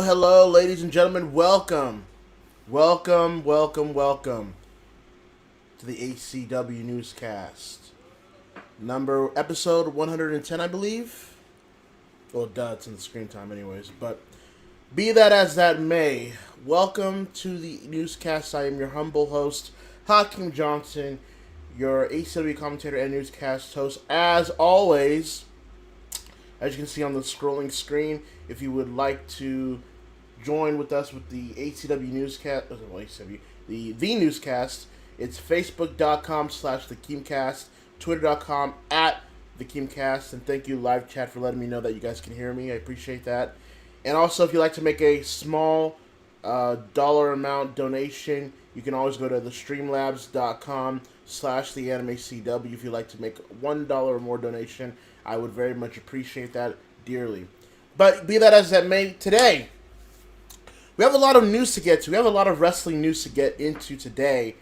Hello, ladies and gentlemen. Welcome to the HCW Newscast. Episode 110, I believe. Well, it's in the screen time anyways, but be that as that may, welcome to the Newscast. I am your humble host, Hakeem Johnson, your HCW commentator and newscast host. As always, as you can see on the scrolling screen, if you would like to join with us with the HCW Newscast, the Newscast, it's facebook.com/thekeemcast, twitter.com/thekeemcast, and thank you, live chat, for letting me know that you guys can hear me. I appreciate that. And also, if you'd like to make a small dollar amount donation, you can always go to thestreamlabs.com/theanimecw if you'd like to make $1 or more donation. I would very much appreciate that dearly. But be that as that may, today we have a lot of news to get to. We have a lot of wrestling news to get into today.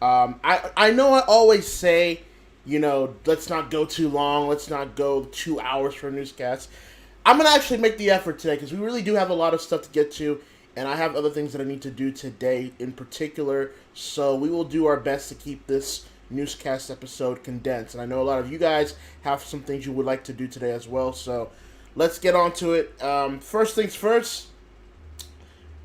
I know I always say, let's not go too long. Let's not go 2 hours for a newscast. I'm going to actually make the effort today because we really do have a lot of stuff to get to, and I have other things that I need to do today in particular. So we will do our best to keep this newscast episode condensed. And I know a lot of you guys have some things you would like to do today as well. So let's get on to it. First things first,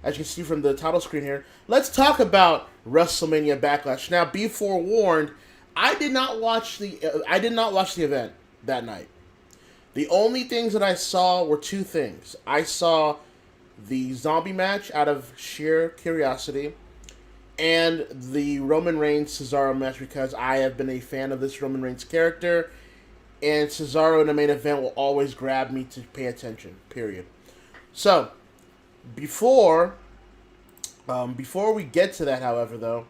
as you can see from the title screen here, let's talk about WrestleMania Backlash. Now, be forewarned, I did not watch the event that night. The only things that I saw were two things. I saw the zombie match out of sheer curiosity, and the Roman Reigns Cesaro match because I have been a fan of this Roman Reigns character, and Cesaro in the main event will always grab me to pay attention, period. So, before we get to that, however, though,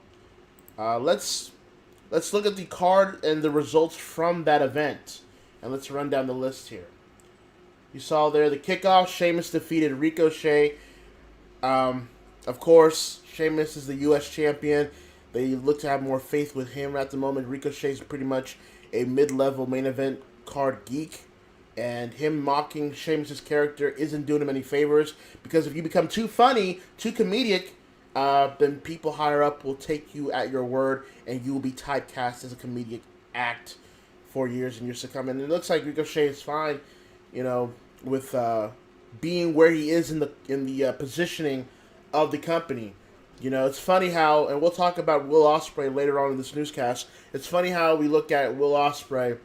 let's look at the card and the results from that event, and let's run down the list here. You saw there the kickoff. Sheamus defeated Ricochet. Of course, Sheamus is the U.S. champion. They look to have more faith with him at the moment. Ricochet's pretty much a mid-level main event card geek, and him mocking Sheamus' character isn't doing him any favors, because if you become too funny, too comedic, then people higher up will take you at your word, and you will be typecast as a comedic act for years and years to come. And it looks like Ricochet is fine, with being where he is in the positioning of the company. It's funny how, and we'll talk about Will Ospreay later on in this newscast, it's funny how we look at Will Ospreay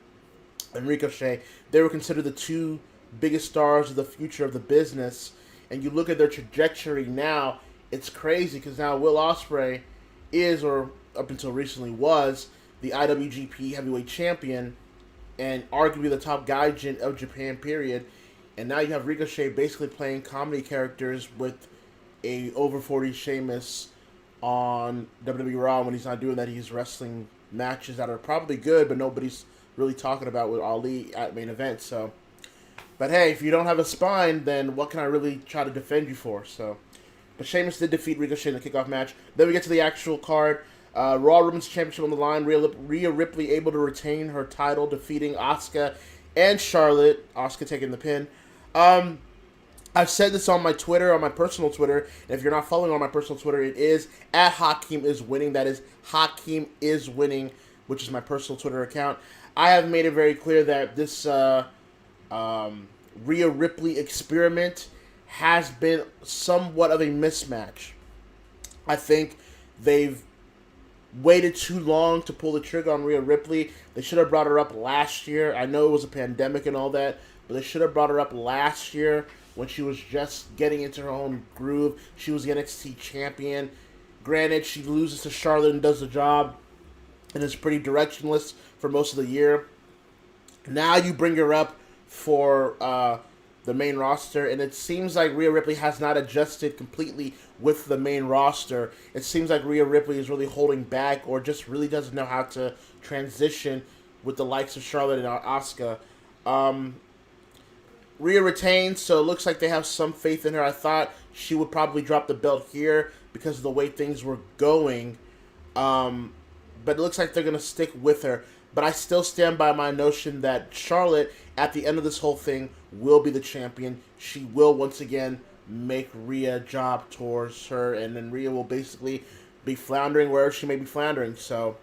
and Ricochet. They were considered the two biggest stars of the future of the business, and you look at their trajectory now, it's crazy, because now Will Ospreay is, or up until recently was, the IWGP Heavyweight Champion, and arguably the top gaijin of Japan, period. And now you have Ricochet basically playing comedy characters with a over 40 Sheamus on WWE Raw. When he's not doing that, he's wrestling matches that are probably good, but nobody's really talking about with Ali at main event. So, but hey, if you don't have a spine, then what can I really try to defend you for? So, but Sheamus did defeat Ricochet in the kickoff match. Then we get to the actual card. Raw Women's Championship on the line. Rhea Ripley able to retain her title, defeating Asuka and Charlotte. Asuka taking the pin. I've said this on my Twitter, on my personal Twitter, and if you're not following on my personal Twitter, it is at Hakeem is winning. That is Hakeem is winning, which is my personal Twitter account. I have made it very clear that this Rhea Ripley experiment has been somewhat of a mismatch. I think they've waited too long to pull the trigger on Rhea Ripley. They should have brought her up last year. I know it was a pandemic and all that, but they should have brought her up last year when she was just getting into her own groove. She was the NXT champion. Granted, she loses to Charlotte and does the job. and is pretty directionless for most of the year. Now you bring her up for the main roster, and it seems like Rhea Ripley has not adjusted completely with the main roster. It seems like Rhea Ripley is really holding back, or just really doesn't know how to transition with the likes of Charlotte and Asuka. Rhea retains, so it looks like they have some faith in her. I thought she would probably drop the belt here because of the way things were going. But it looks like they're going to stick with her. But I still stand by my notion that Charlotte, at the end of this whole thing, will be the champion. She will once again make Rhea job towards her, and then Rhea will basically be floundering wherever she may be floundering. So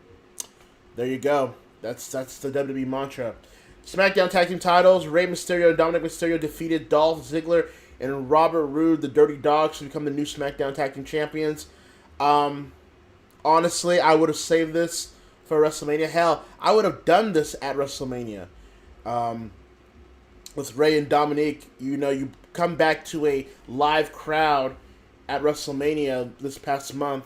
there you go. That's the WWE mantra. SmackDown Tag Team titles: Rey Mysterio and Dominic Mysterio defeated Dolph Ziggler and Robert Roode, the Dirty Dogs, to become the new SmackDown Tag Team champions. Honestly, I would have saved this for WrestleMania. Hell, I would have done this at WrestleMania. With Rey and Dominic, you come back to a live crowd at WrestleMania this past month.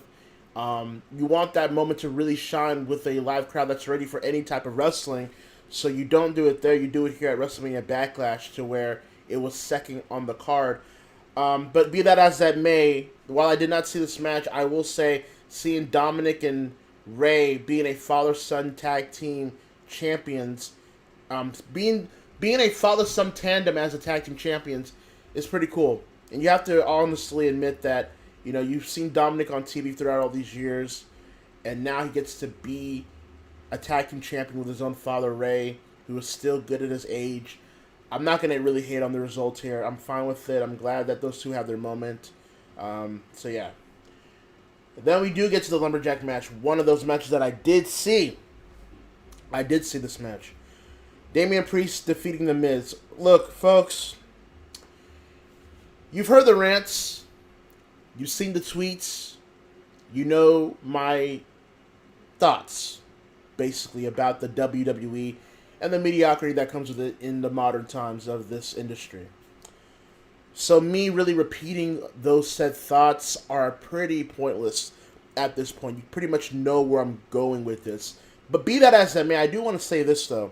You want that moment to really shine with a live crowd that's ready for any type of wrestling. So you don't do it there. You do it here at WrestleMania Backlash, to where it was second on the card. But be that as that may, while I did not see this match, I will say seeing Dominic and Rey being a father-son tag team champions, being a father-son tandem as a tag team champions is pretty cool. And you have to honestly admit that, you've seen Dominic on TV throughout all these years, and now he gets to be a tag team champion with his own father, Rey, who is still good at his age. I'm not going to really hate on the results here. I'm fine with it. I'm glad that those two have their moment. So, yeah. Then we do get to the Lumberjack match. One of those matches that I did see. I did see this match. Damian Priest defeating The Miz. Look, folks. You've heard the rants. You've seen the tweets. You know my thoughts, basically, about the WWE and the mediocrity that comes with it in the modern times of this industry. So me really repeating those said thoughts are pretty pointless at this point. You pretty much know where I'm going with this. But be that as it may, I do want to say this, though.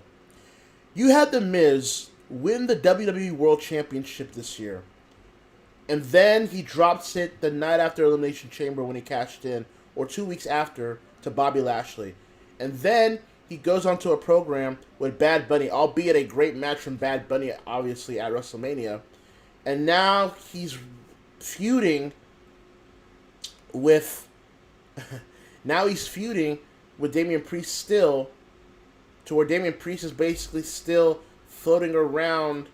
You had The Miz win the WWE World Championship this year. And then he drops it the night after Elimination Chamber when he cashed in, or 2 weeks after, to Bobby Lashley. And then he goes onto a program with Bad Bunny, albeit a great match from Bad Bunny, obviously, at WrestleMania. And now he's feuding with... Damian Priest still, to where Damian Priest is basically still floating around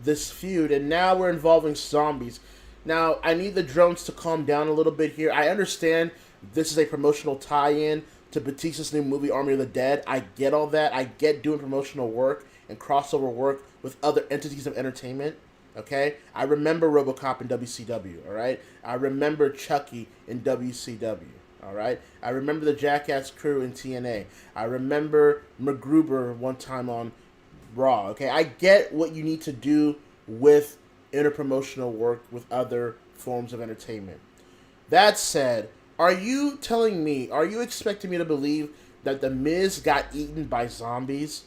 this feud, and now we're involving zombies. Now, I need the drones to calm down a little bit here. I understand this is a promotional tie-in to Batista's new movie, Army of the Dead. I get all that. I get doing promotional work and crossover work with other entities of entertainment. Okay? I remember RoboCop in WCW, alright? I remember Chucky in WCW, alright? I remember the Jackass crew in TNA. I remember MacGruber one time on Raw, okay? I get what you need to do with interpromotional work with other forms of entertainment. That said, are you expecting me to believe that The Miz got eaten by zombies?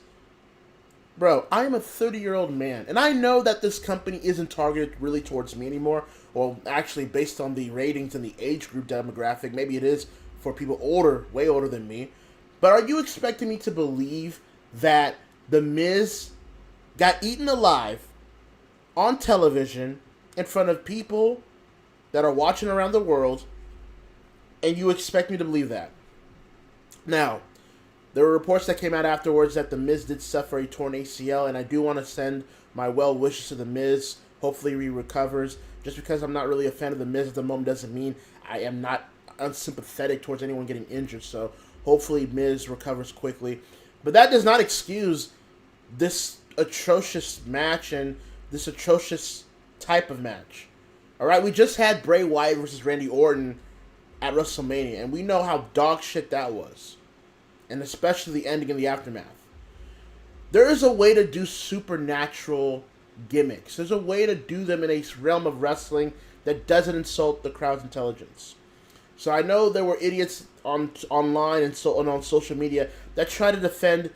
Bro, I am a 30-year-old man, and I know that this company isn't targeted really towards me anymore. Well, actually, based on the ratings and the age group demographic, maybe it is for people older, way older than me. But are you expecting me to believe that The Miz got eaten alive on television in front of people that are watching around the world, and you expect me to believe that? Now, there were reports that came out afterwards that The Miz did suffer a torn ACL, and I do want to send my well wishes to The Miz. Hopefully he recovers. Just because I'm not really a fan of The Miz at the moment doesn't mean I am not unsympathetic towards anyone getting injured, so hopefully Miz recovers quickly. But that does not excuse this atrocious match and this atrocious type of match. Alright, we just had Bray Wyatt versus Randy Orton at WrestleMania, and we know how dog shit that was. And especially the ending and the aftermath. There is a way to do supernatural gimmicks. There's a way to do them in a realm of wrestling that doesn't insult the crowd's intelligence. So I know there were idiots online and on social media that tried to defend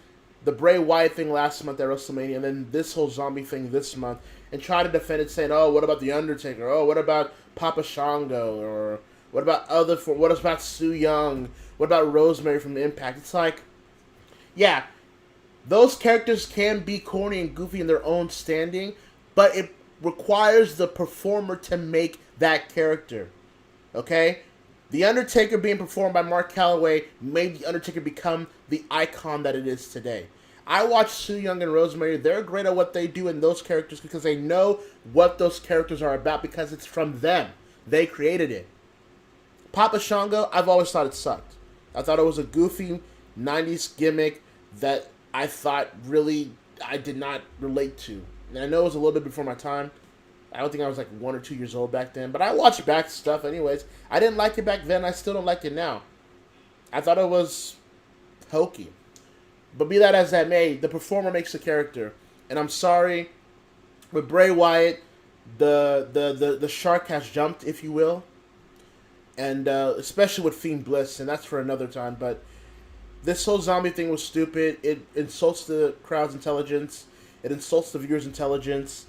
the Bray Wyatt thing last month at WrestleMania, and then this whole zombie thing this month, and try to defend it, saying, "Oh, what about the Undertaker? Oh, what about Papa Shango? Or what about what about Su Yung? What about Rosemary from Impact?" It's like, yeah, those characters can be corny and goofy in their own standing, but it requires the performer to make that character. Okay? The Undertaker being performed by Mark Calloway made The Undertaker become the icon that it is today. I watch Su Yung and Rosemary. They're great at what they do in those characters because they know what those characters are about because it's from them. They created it. Papa Shango, I've always thought it sucked. I thought it was a goofy 90s gimmick that I thought really I did not relate to. And I know it was a little bit before my time. I don't think I was like 1 or 2 years old back then. But I watched back stuff anyways. I didn't like it back then. I still don't like it now. I thought it was hokey. But be that as that may, the performer makes the character. And I'm sorry, with Bray Wyatt, the shark has jumped, if you will. And especially with Fiend Bliss. And that's for another time. But this whole zombie thing was stupid. It insults the crowd's intelligence. It insults the viewer's intelligence.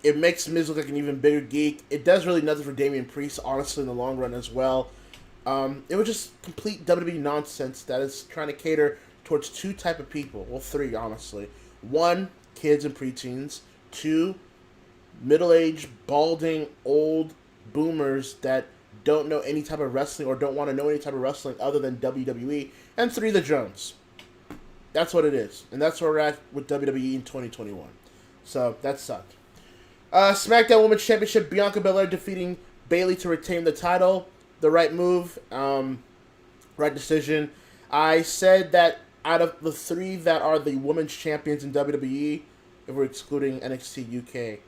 It makes Miz look like an even bigger geek. It does really nothing for Damian Priest, honestly, in the long run as well. It was just complete WWE nonsense that is trying to cater towards two type of people. Well, three, honestly. One, kids and preteens. Two, middle-aged, balding, old boomers that don't know any type of wrestling or don't want to know any type of wrestling other than WWE. And three, the Jones. That's what it is. And that's where we're at with WWE in 2021. So, that sucked. SmackDown Women's Championship, Bianca Belair defeating Bayley to retain the title. The right move. Right decision. I said that out of the three that are the women's champions in WWE, if we're excluding NXT UK,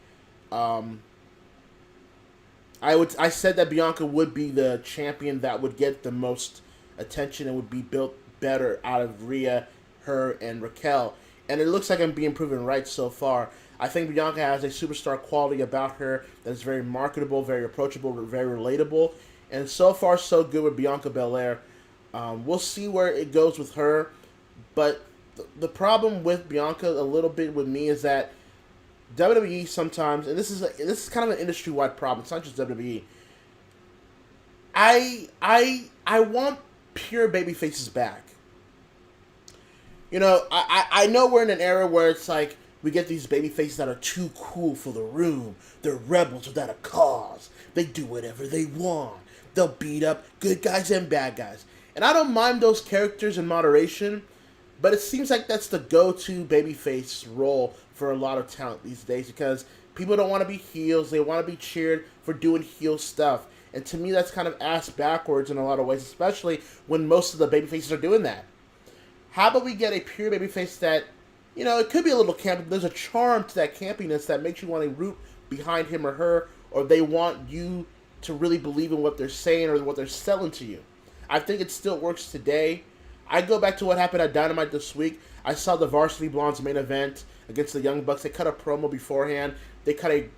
I said that Bianca would be the champion that would get the most attention and would be built better out of Rhea, her, and Raquel. And it looks like I'm being proven right so far. I think Bianca has a superstar quality about her that is very marketable, very approachable, very relatable. And so far, so good with Bianca Belair. We'll see where it goes with her. But the problem with Bianca a little bit with me is that WWE sometimes, and this is kind of an industry-wide problem. It's not just WWE. I want pure baby faces back. You know, I know we're in an era where it's like we get these baby faces that are too cool for the room. They're rebels without a cause. They do whatever they want. They'll beat up good guys and bad guys. And I don't mind those characters in moderation, but it seems like that's the go-to babyface role for a lot of talent these days because people don't want to be heels. They want to be cheered for doing heel stuff. And to me, that's kind of ass backwards in a lot of ways, especially when most of the babyfaces are doing that. How about we get a pure babyface that, you know, it could be a little campy, but there's a charm to that campiness that makes you want to root behind him or her, or they want you to really believe in what they're saying or what they're selling to you. I think it still works today. I go back to what happened at Dynamite this week. I saw the Varsity Blondes main event against the Young Bucks. They cut a promo beforehand. They cut a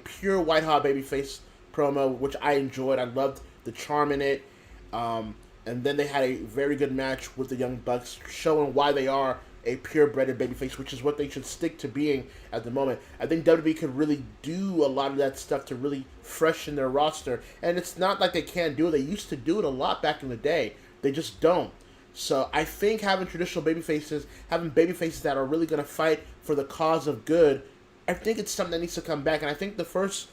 pure white hot babyface promo, which I enjoyed. I loved the charm in it. And then they had a very good match with the Young Bucks, showing why they are a purebred babyface, which is what they should stick to being at the moment. I think WWE could really do a lot of that stuff to really freshen their roster. And it's not like they can't do it. They used to do it a lot back in the day. They just don't. So I think having traditional babyfaces, having babyfaces that are really going to fight for the cause of good, I think it's something that needs to come back. And I think the first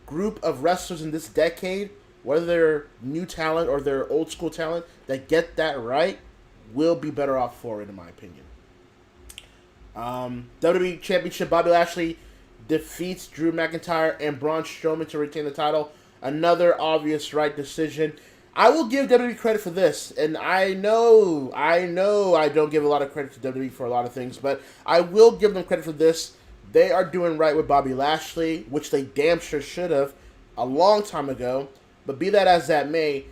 group of wrestlers in this decade, whether they're new talent or they're old school talent, that get that right, will be better off for it, in my opinion. WWE Championship, Bobby Lashley defeats Drew McIntyre and Braun Strowman to retain the title. Another obvious right decision. I will give WWE credit for this, and I know I don't give a lot of credit to WWE for a lot of things, but I will give them credit for this. They are doing right with Bobby Lashley, which they damn sure should have a long time ago. But be that as that may,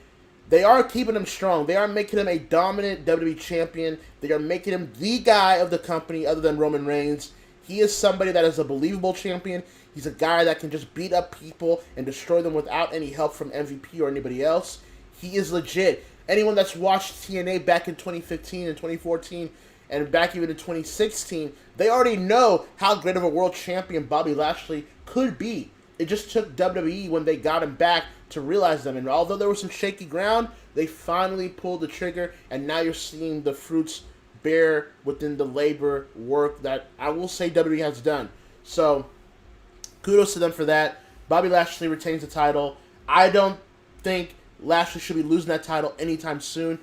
they are keeping him strong. They are making him a dominant WWE champion. They are making him the guy of the company other than Roman Reigns. He is somebody that is a believable champion. He's a guy that can just beat up people and destroy them without any help from MVP or anybody else. He is legit. Anyone that's watched TNA back in 2015 and 2014 and back even in 2016, they already know how great of a world champion Bobby Lashley could be. It just took WWE when they got him back to realize them. And although there was some shaky ground, they finally pulled the trigger, and now you're seeing the fruits bear within the labor work that I will say WWE has done. So, kudos to them for that. Bobby Lashley retains the title. I don't think Lashley should be losing that title anytime soon.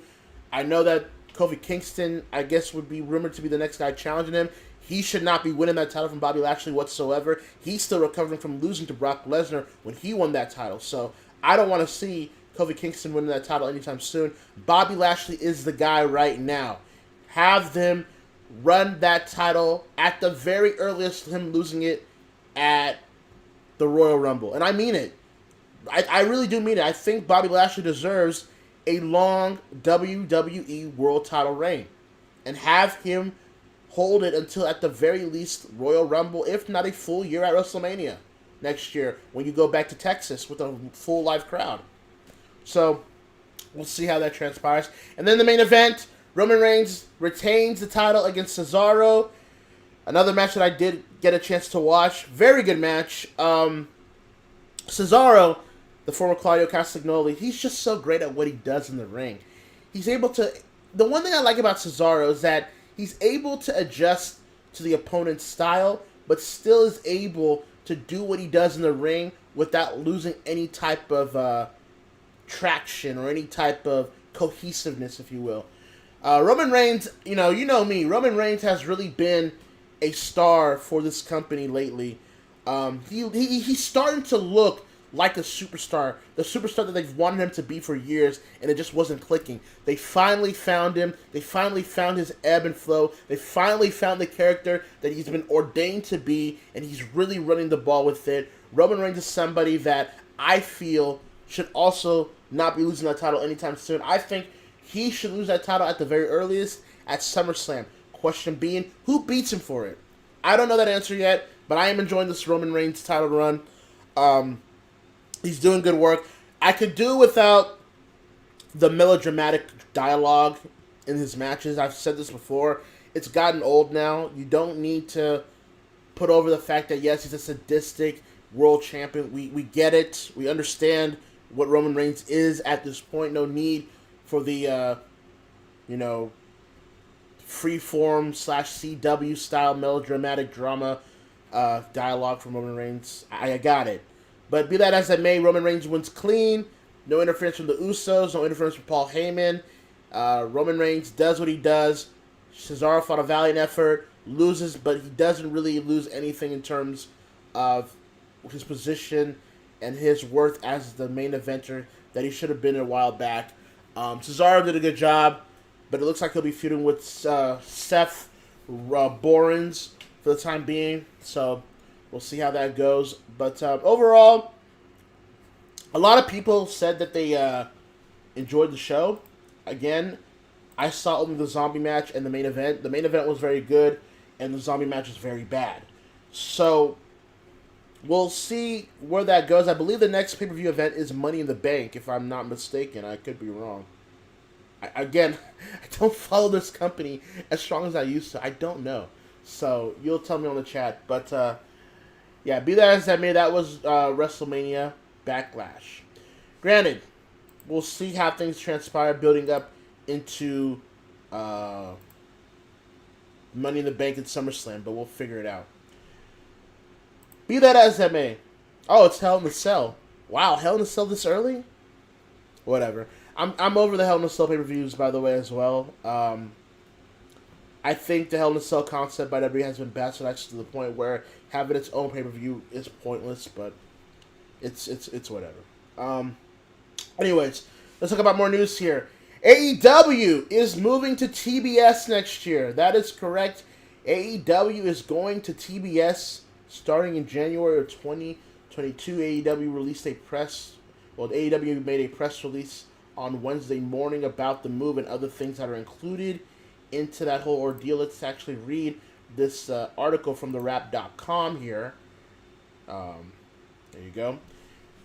I know that Kofi Kingston, I guess, would be rumored to be the next guy challenging him. He should not be winning that title from Bobby Lashley whatsoever. He's still recovering from losing to Brock Lesnar when he won that title. So I don't want to see Kofi Kingston winning that title anytime soon. Bobby Lashley is the guy right now. Have them run that title at the very earliest, him losing it at the Royal Rumble. And I mean it. I really do mean it. I think Bobby Lashley deserves a long WWE World title reign. And have him hold it until at the very least Royal Rumble, if not a full year at WrestleMania next year when you go back to Texas with a full live crowd. So we'll see how that transpires. And then the main event, Roman Reigns retains the title against Cesaro. Another match that I did get a chance to watch. Very good match. Cesaro, the former Claudio Castagnoli, he's just so great at what he does in the ring. He's able to... The one thing I like about Cesaro is that he's able to adjust to the opponent's style, but still is able to do what he does in the ring without losing any type of traction or any type of cohesiveness, if you will. Roman Reigns, you know me. Roman Reigns has really been a star for this company lately. He's starting to look like a superstar, the superstar that they've wanted him to be for years, and it just wasn't clicking. They finally found him. They finally found his ebb and flow. They finally found the character that he's been ordained to be, and he's really running the ball with it. Roman Reigns is somebody that I feel should also not be losing that title anytime soon. I think he should lose that title at the very earliest at SummerSlam. Question being, who beats him for it? I don't know that answer yet, but I am enjoying this Roman Reigns title run. He's doing good work. I could do without the melodramatic dialogue in his matches. I've said this before. It's gotten old now. You don't need to put over the fact that, yes, he's a sadistic world champion. We get it. We understand what Roman Reigns is at this point. No need for the, freeform / CW style melodramatic drama dialogue from Roman Reigns. I got it. But be that as it may, Roman Reigns wins clean. No interference from the Usos. No interference from Paul Heyman. Roman Reigns does what he does. Cesaro fought a valiant effort. Loses, but he doesn't really lose anything in terms of his position and his worth as the main eventer that he should have been a while back. Cesaro did a good job, but it looks like he'll be feuding with Seth Rollins for the time being. So we'll see how that goes. But overall, a lot of people said that they enjoyed the show. Again, I saw only the zombie match and the main event. The main event was very good, and the zombie match was very bad. So we'll see where that goes. I believe the next pay-per-view event is Money in the Bank, if I'm not mistaken. I could be wrong. I don't follow this company as strong as I used to. I don't know. So you'll tell me on the chat. But yeah, be that as that may, that was WrestleMania Backlash. Granted, we'll see how things transpire building up into Money in the Bank at SummerSlam, but we'll figure it out. Be that as that may. Oh, it's Hell in a Cell. Wow, Hell in a Cell this early? Whatever. I'm over the Hell in a Cell pay-per-views, by the way, as well. I think the Hell in a Cell concept by WWE has been bastardized to the point where having its own pay-per-view is pointless, but it's whatever. Anyways, let's talk about more news here. AEW is moving to TBS next year. That is correct. AEW is going to TBS starting in January of 2022. AEW released AEW made a press release on Wednesday morning about the move and other things that are included into that whole ordeal. Let's actually read this article from therap.com here. There you go.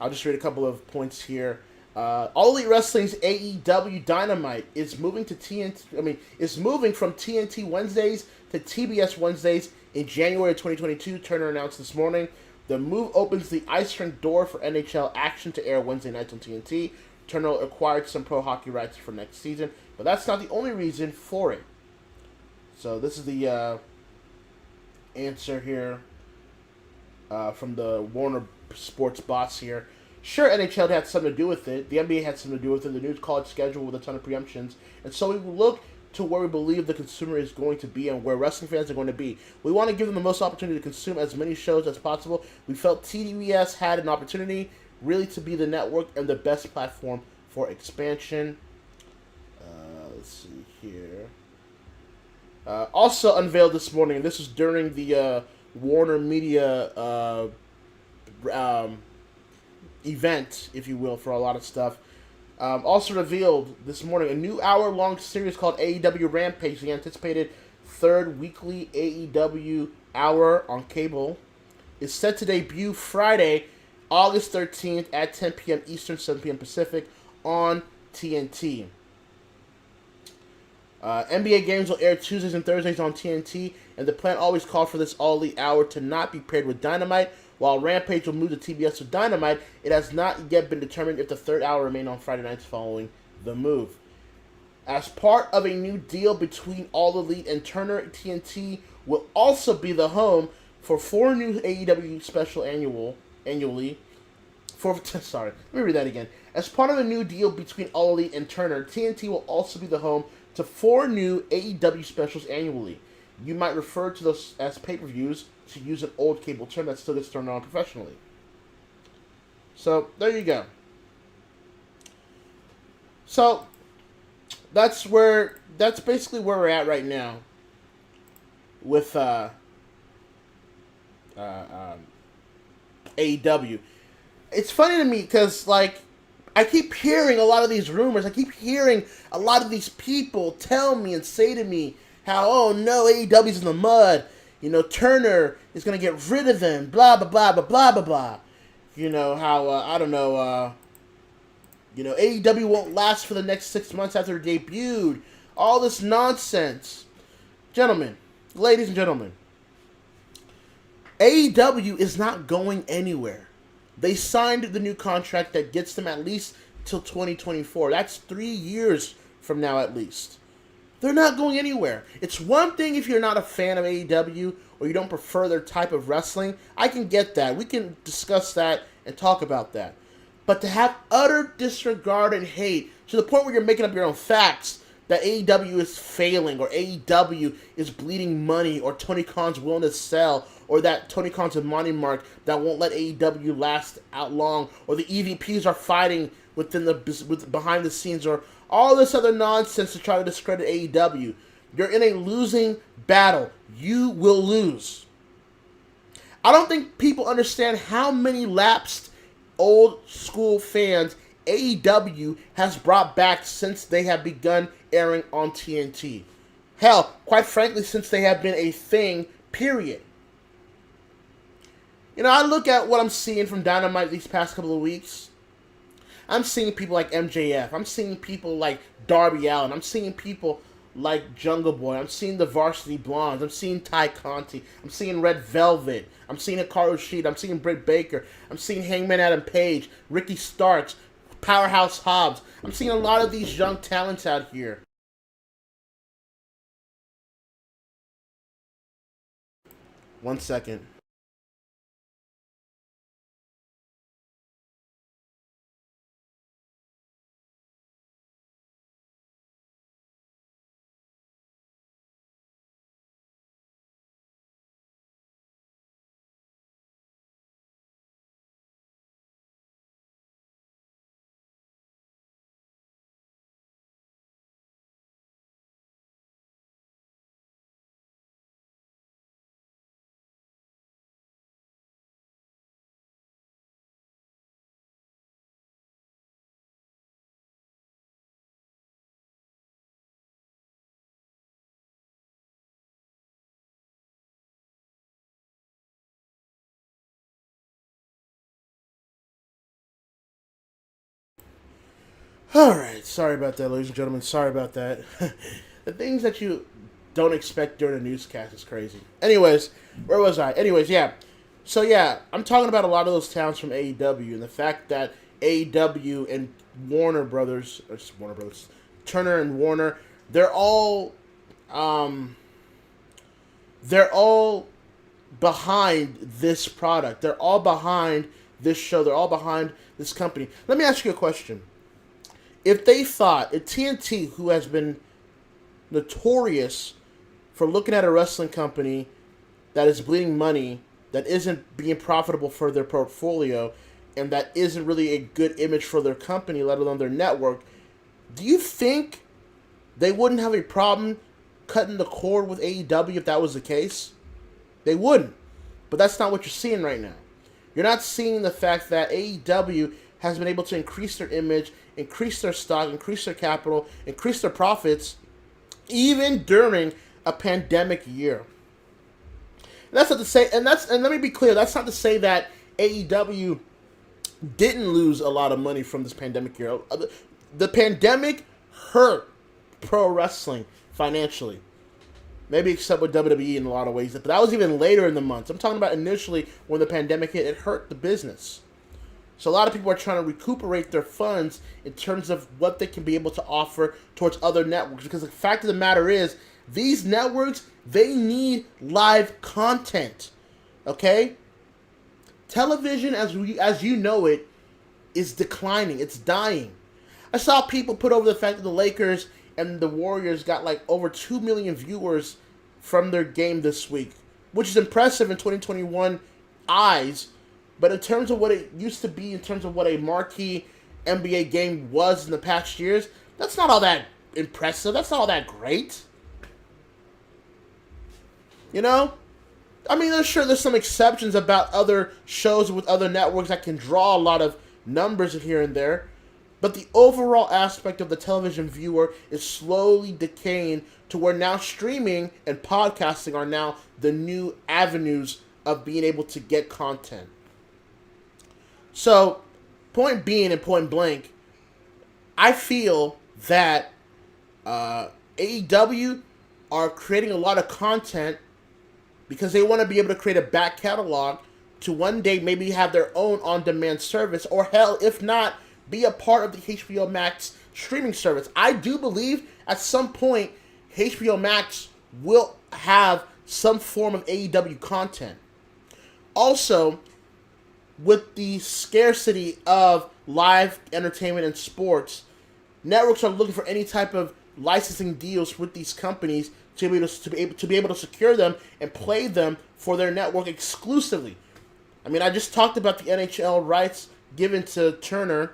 I'll just read a couple of points here. All Elite Wrestling's AEW Dynamite is moving to TNT. Is moving from TNT Wednesdays to TBS Wednesdays in January 2022. Turner announced this morning. The move opens the ice rink door for NHL action to air Wednesday nights on TNT. Turner acquired some pro hockey rights for next season, but that's not the only reason for it. So this is the answer here from the Warner Sports boss here. Sure, NHL had something to do with it. The NBA had something to do with it. The new college schedule with a ton of preemptions. And so we look to where we believe the consumer is going to be and where wrestling fans are going to be. We want to give them the most opportunity to consume as many shows as possible. We felt TBS had an opportunity really to be the network and the best platform for expansion. Let's see here. Also unveiled this morning, this was during the Warner Media event, if you will, for a lot of stuff. Also revealed this morning a new hour-long series called AEW Rampaign, the anticipated third weekly AEW hour on cable, is set to debut Friday, August 13th at 10 p.m. Eastern, 7 p.m. Pacific on TNT. NBA games will air Tuesdays and Thursdays on TNT, and the plan always called for this All Elite hour to not be paired with Dynamite. While Rampage will move to TBS with Dynamite, it has not yet been determined if the third hour remain on Friday nights following the move. As part of a new deal between All Elite and Turner, TNT will also be the home for 4 new AEW special annually. Sorry, let me read that again. As part of a new deal between All Elite and Turner, TNT will also be the home to 4 new AEW specials annually. You might refer to those as pay-per-views, to use an old cable term that still gets turned on professionally. So, there you go. So, that's basically where we're at right now with AEW. It's funny to me because, like, I keep hearing a lot of these rumors. I keep hearing a lot of these people tell me and say to me how, oh no, AEW's in the mud. You know, Turner is going to get rid of them. Blah, blah, blah, blah, blah, blah, blah. You know, how, I don't know, AEW won't last for the next 6 months after it debuted. All this nonsense. Gentlemen, ladies and gentlemen, AEW is not going anywhere. They signed the new contract that gets them at least till 2024. That's 3 years from now at least. They're not going anywhere. It's one thing if you're not a fan of AEW or you don't prefer their type of wrestling. I can get that. We can discuss that and talk about that. But to have utter disregard and hate to the point where you're making up your own facts that AEW is failing or AEW is bleeding money or Tony Khan's willing to sell or that Tony Khan's a money mark that won't let AEW last out long or the EVPs are fighting behind the scenes or all this other nonsense to try to discredit AEW. You're in a losing battle. You will lose. I don't think people understand how many lapsed old school fans AEW has brought back since they have begun airing on TNT. Hell, quite frankly, since they have been a thing, period. You know, I look at what I'm seeing from Dynamite these past couple of weeks. I'm seeing people like MJF. I'm seeing people like Darby Allin. I'm seeing people like Jungle Boy. I'm seeing the Varsity Blondes. I'm seeing Ty Conti. I'm seeing Red Velvet. I'm seeing Hikaru Shida. I'm seeing Britt Baker. I'm seeing Hangman Adam Page, Ricky Starks, Powerhouse Hobbs. I'm seeing a lot of these young talents out here. One second. All right, sorry about that, ladies and gentlemen. Sorry about that. The things that you don't expect during a newscast is crazy. Anyways, where was I? Anyways, yeah. So yeah, I'm talking about a lot of those towns from AEW and the fact that AEW and Warner Brothers, Turner and Warner, they're all, um, they're all behind this product. They're all behind this show. They're all behind this company. Let me ask you a question. If TNT, who has been notorious for looking at a wrestling company that is bleeding money, that isn't being profitable for their portfolio, and that isn't really a good image for their company, let alone their network, do you think they wouldn't have a problem cutting the cord with AEW if that was the case? They wouldn't. But that's not what you're seeing right now. You're not seeing the fact that AEW has been able to increase their image, increase their stock, increase their capital, increase their profits, even during a pandemic year. And that's not to say, and let me be clear, that's not to say that AEW didn't lose a lot of money from this pandemic year. The pandemic hurt pro wrestling financially. Maybe except with WWE in a lot of ways. But that was even later in the months. I'm talking about initially when the pandemic hit, it hurt the business. So a lot of people are trying to recuperate their funds in terms of what they can be able to offer towards other networks. Because the fact of the matter is, these networks, they need live content. Okay? Television, as you know it, is declining. It's dying. I saw people put over the fact that the Lakers and the Warriors got like over 2 million viewers from their game this week, which is impressive in 2021 eyes. But in terms of what it used to be, in terms of what a marquee NBA game was in the past years, that's not all that impressive. That's not all that great. You know? I mean, there's some exceptions about other shows with other networks that can draw a lot of numbers here and there. But the overall aspect of the television viewer is slowly decaying to where now streaming and podcasting are now the new avenues of being able to get content. So, point being and point blank, I feel that AEW are creating a lot of content because they want to be able to create a back catalog to one day maybe have their own on-demand service, or hell, if not, be a part of the HBO Max streaming service. I do believe at some point HBO Max will have some form of AEW content. Also, with the scarcity of live entertainment and sports, networks are looking for any type of licensing deals with these companies to be able to secure them and play them for their network exclusively. I mean, I just talked about the NHL rights given to Turner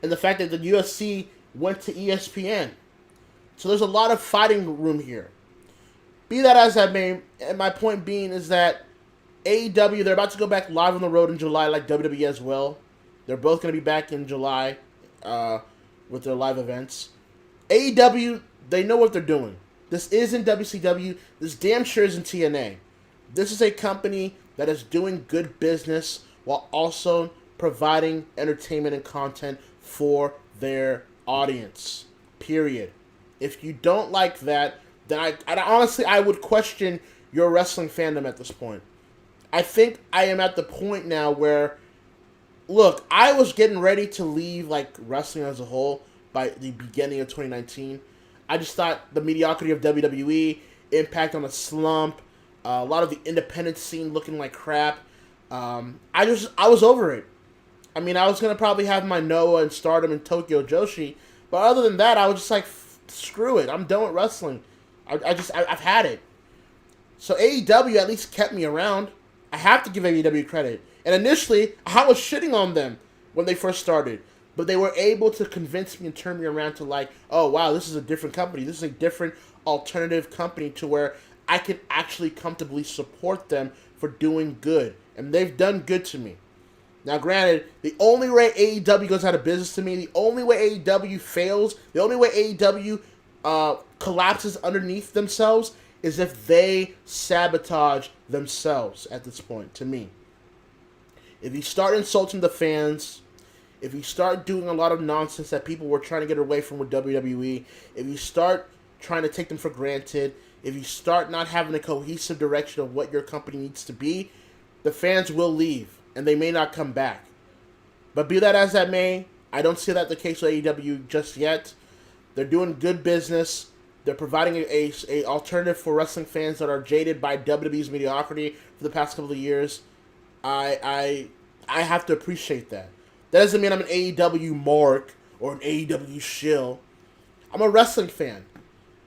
and the fact that the UFC went to ESPN. So there's a lot of fighting room here. Be that as that may, and my point being is that AEW, they're about to go back live on the road in July like WWE as well. They're both going to be back in July with their live events. AEW, they know what they're doing. This isn't WCW. This damn sure isn't TNA. This is a company that is doing good business while also providing entertainment and content for their audience. Period. If you don't like that, then I honestly, I would question your wrestling fandom at this point. I think I am at the point now where, look, I was getting ready to leave like wrestling as a whole by the beginning of 2019. I just thought the mediocrity of WWE, impact on a slump, a lot of the independent scene looking like crap. I was over it. I mean, I was going to probably have my Noah and Stardom and Tokyo Joshi, but other than that, I was just like, screw it. I'm done with wrestling. I've had it. So AEW at least kept me around. I have to give AEW credit. And initially, I was shitting on them when they first started. But they were able to convince me and turn me around to like, oh, wow, this is a different company. This is a different alternative company to where I can actually comfortably support them for doing good. And they've done good to me. Now, granted, the only way AEW goes out of business to me, the only way AEW fails, the only way AEW collapses underneath themselves is if they sabotage themselves at this point, to me. If you start insulting the fans, if you start doing a lot of nonsense that people were trying to get away from with WWE, if you start trying to take them for granted, if you start not having a cohesive direction of what your company needs to be, the fans will leave, and they may not come back. But be that as that may, I don't see that the case with AEW just yet. They're doing good business. They're providing a alternative for wrestling fans that are jaded by WWE's mediocrity for the past couple of years. I have to appreciate that. That doesn't mean I'm an AEW mark or an AEW shill. I'm a wrestling fan.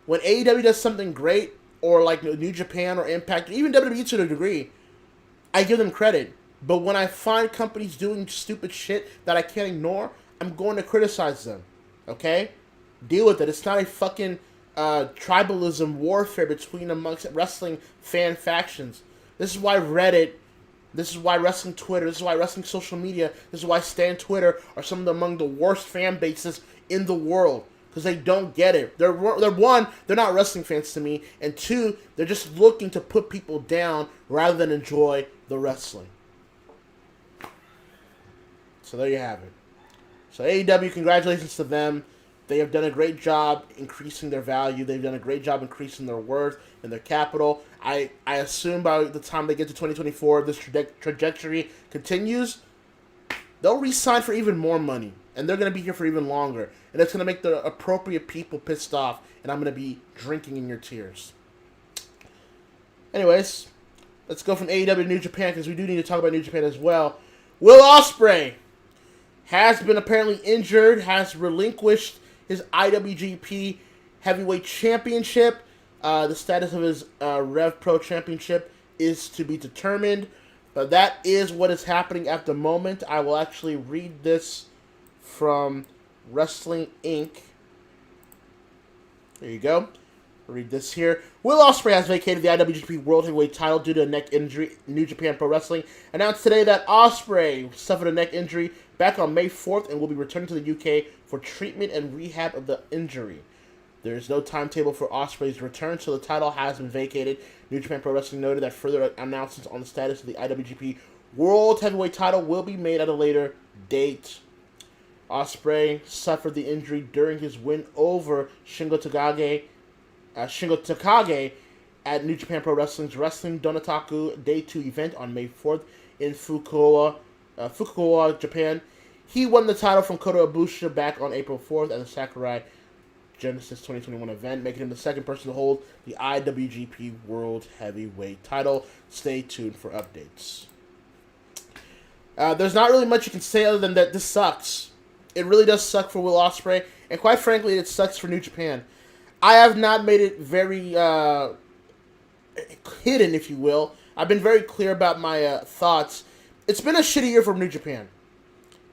When AEW does something great, or like New Japan or Impact, or even WWE to a degree, I give them credit. But when I find companies doing stupid shit that I can't ignore, I'm going to criticize them. Okay? Deal with it. It's not a fucking tribalism warfare between amongst wrestling fan factions. This is why Reddit, this is why wrestling Twitter, this is why wrestling social media, this is why Stan Twitter are some of among the worst fan bases in the world. Because they don't get it. They're one, they're not wrestling fans to me, and two, they're just looking to put people down rather than enjoy the wrestling. So there you have it. So AEW, congratulations to them. They have done a great job increasing their value. They've done a great job increasing their worth and their capital. I assume by the time they get to 2024, this trajectory continues, they'll re-sign for even more money. And they're going to be here for even longer. And it's going to make the appropriate people pissed off. And I'm going to be drinking in your tears. Anyways, let's go from AEW to New Japan, because we do need to talk about New Japan as well. Will Ospreay has been apparently injured, has relinquished his IWGP Heavyweight Championship. The status of his Rev Pro Championship is to be determined. But that is what is happening at the moment. I will actually read this from Wrestling Inc. There you go. Read this here. Will Ospreay has vacated the IWGP World Heavyweight title due to a neck injury. New Japan Pro Wrestling announced today that Ospreay suffered a neck injury back on May 4th and will be returning to the UK for treatment and rehab of the injury. There is no timetable for Ospreay's return, so the title has been vacated. New Japan Pro Wrestling noted that further announcements on the status of the IWGP World Heavyweight title will be made at a later date. Ospreay suffered the injury during his win over Shingo Takagi at New Japan Pro Wrestling's Wrestling Donataku Day 2 event on May 4th in Fukuoka, Japan. He won the title from Kota Ibushi back on April 4th at the Sakurai Genesis 2021 event, making him the second person to hold the IWGP World Heavyweight title. Stay tuned for updates. There's not really much you can say other than that this sucks. It really does suck for Will Ospreay, and quite frankly, it sucks for New Japan. I have not made it very hidden, if you will. I've been very clear about my thoughts. It's been a shitty year for New Japan.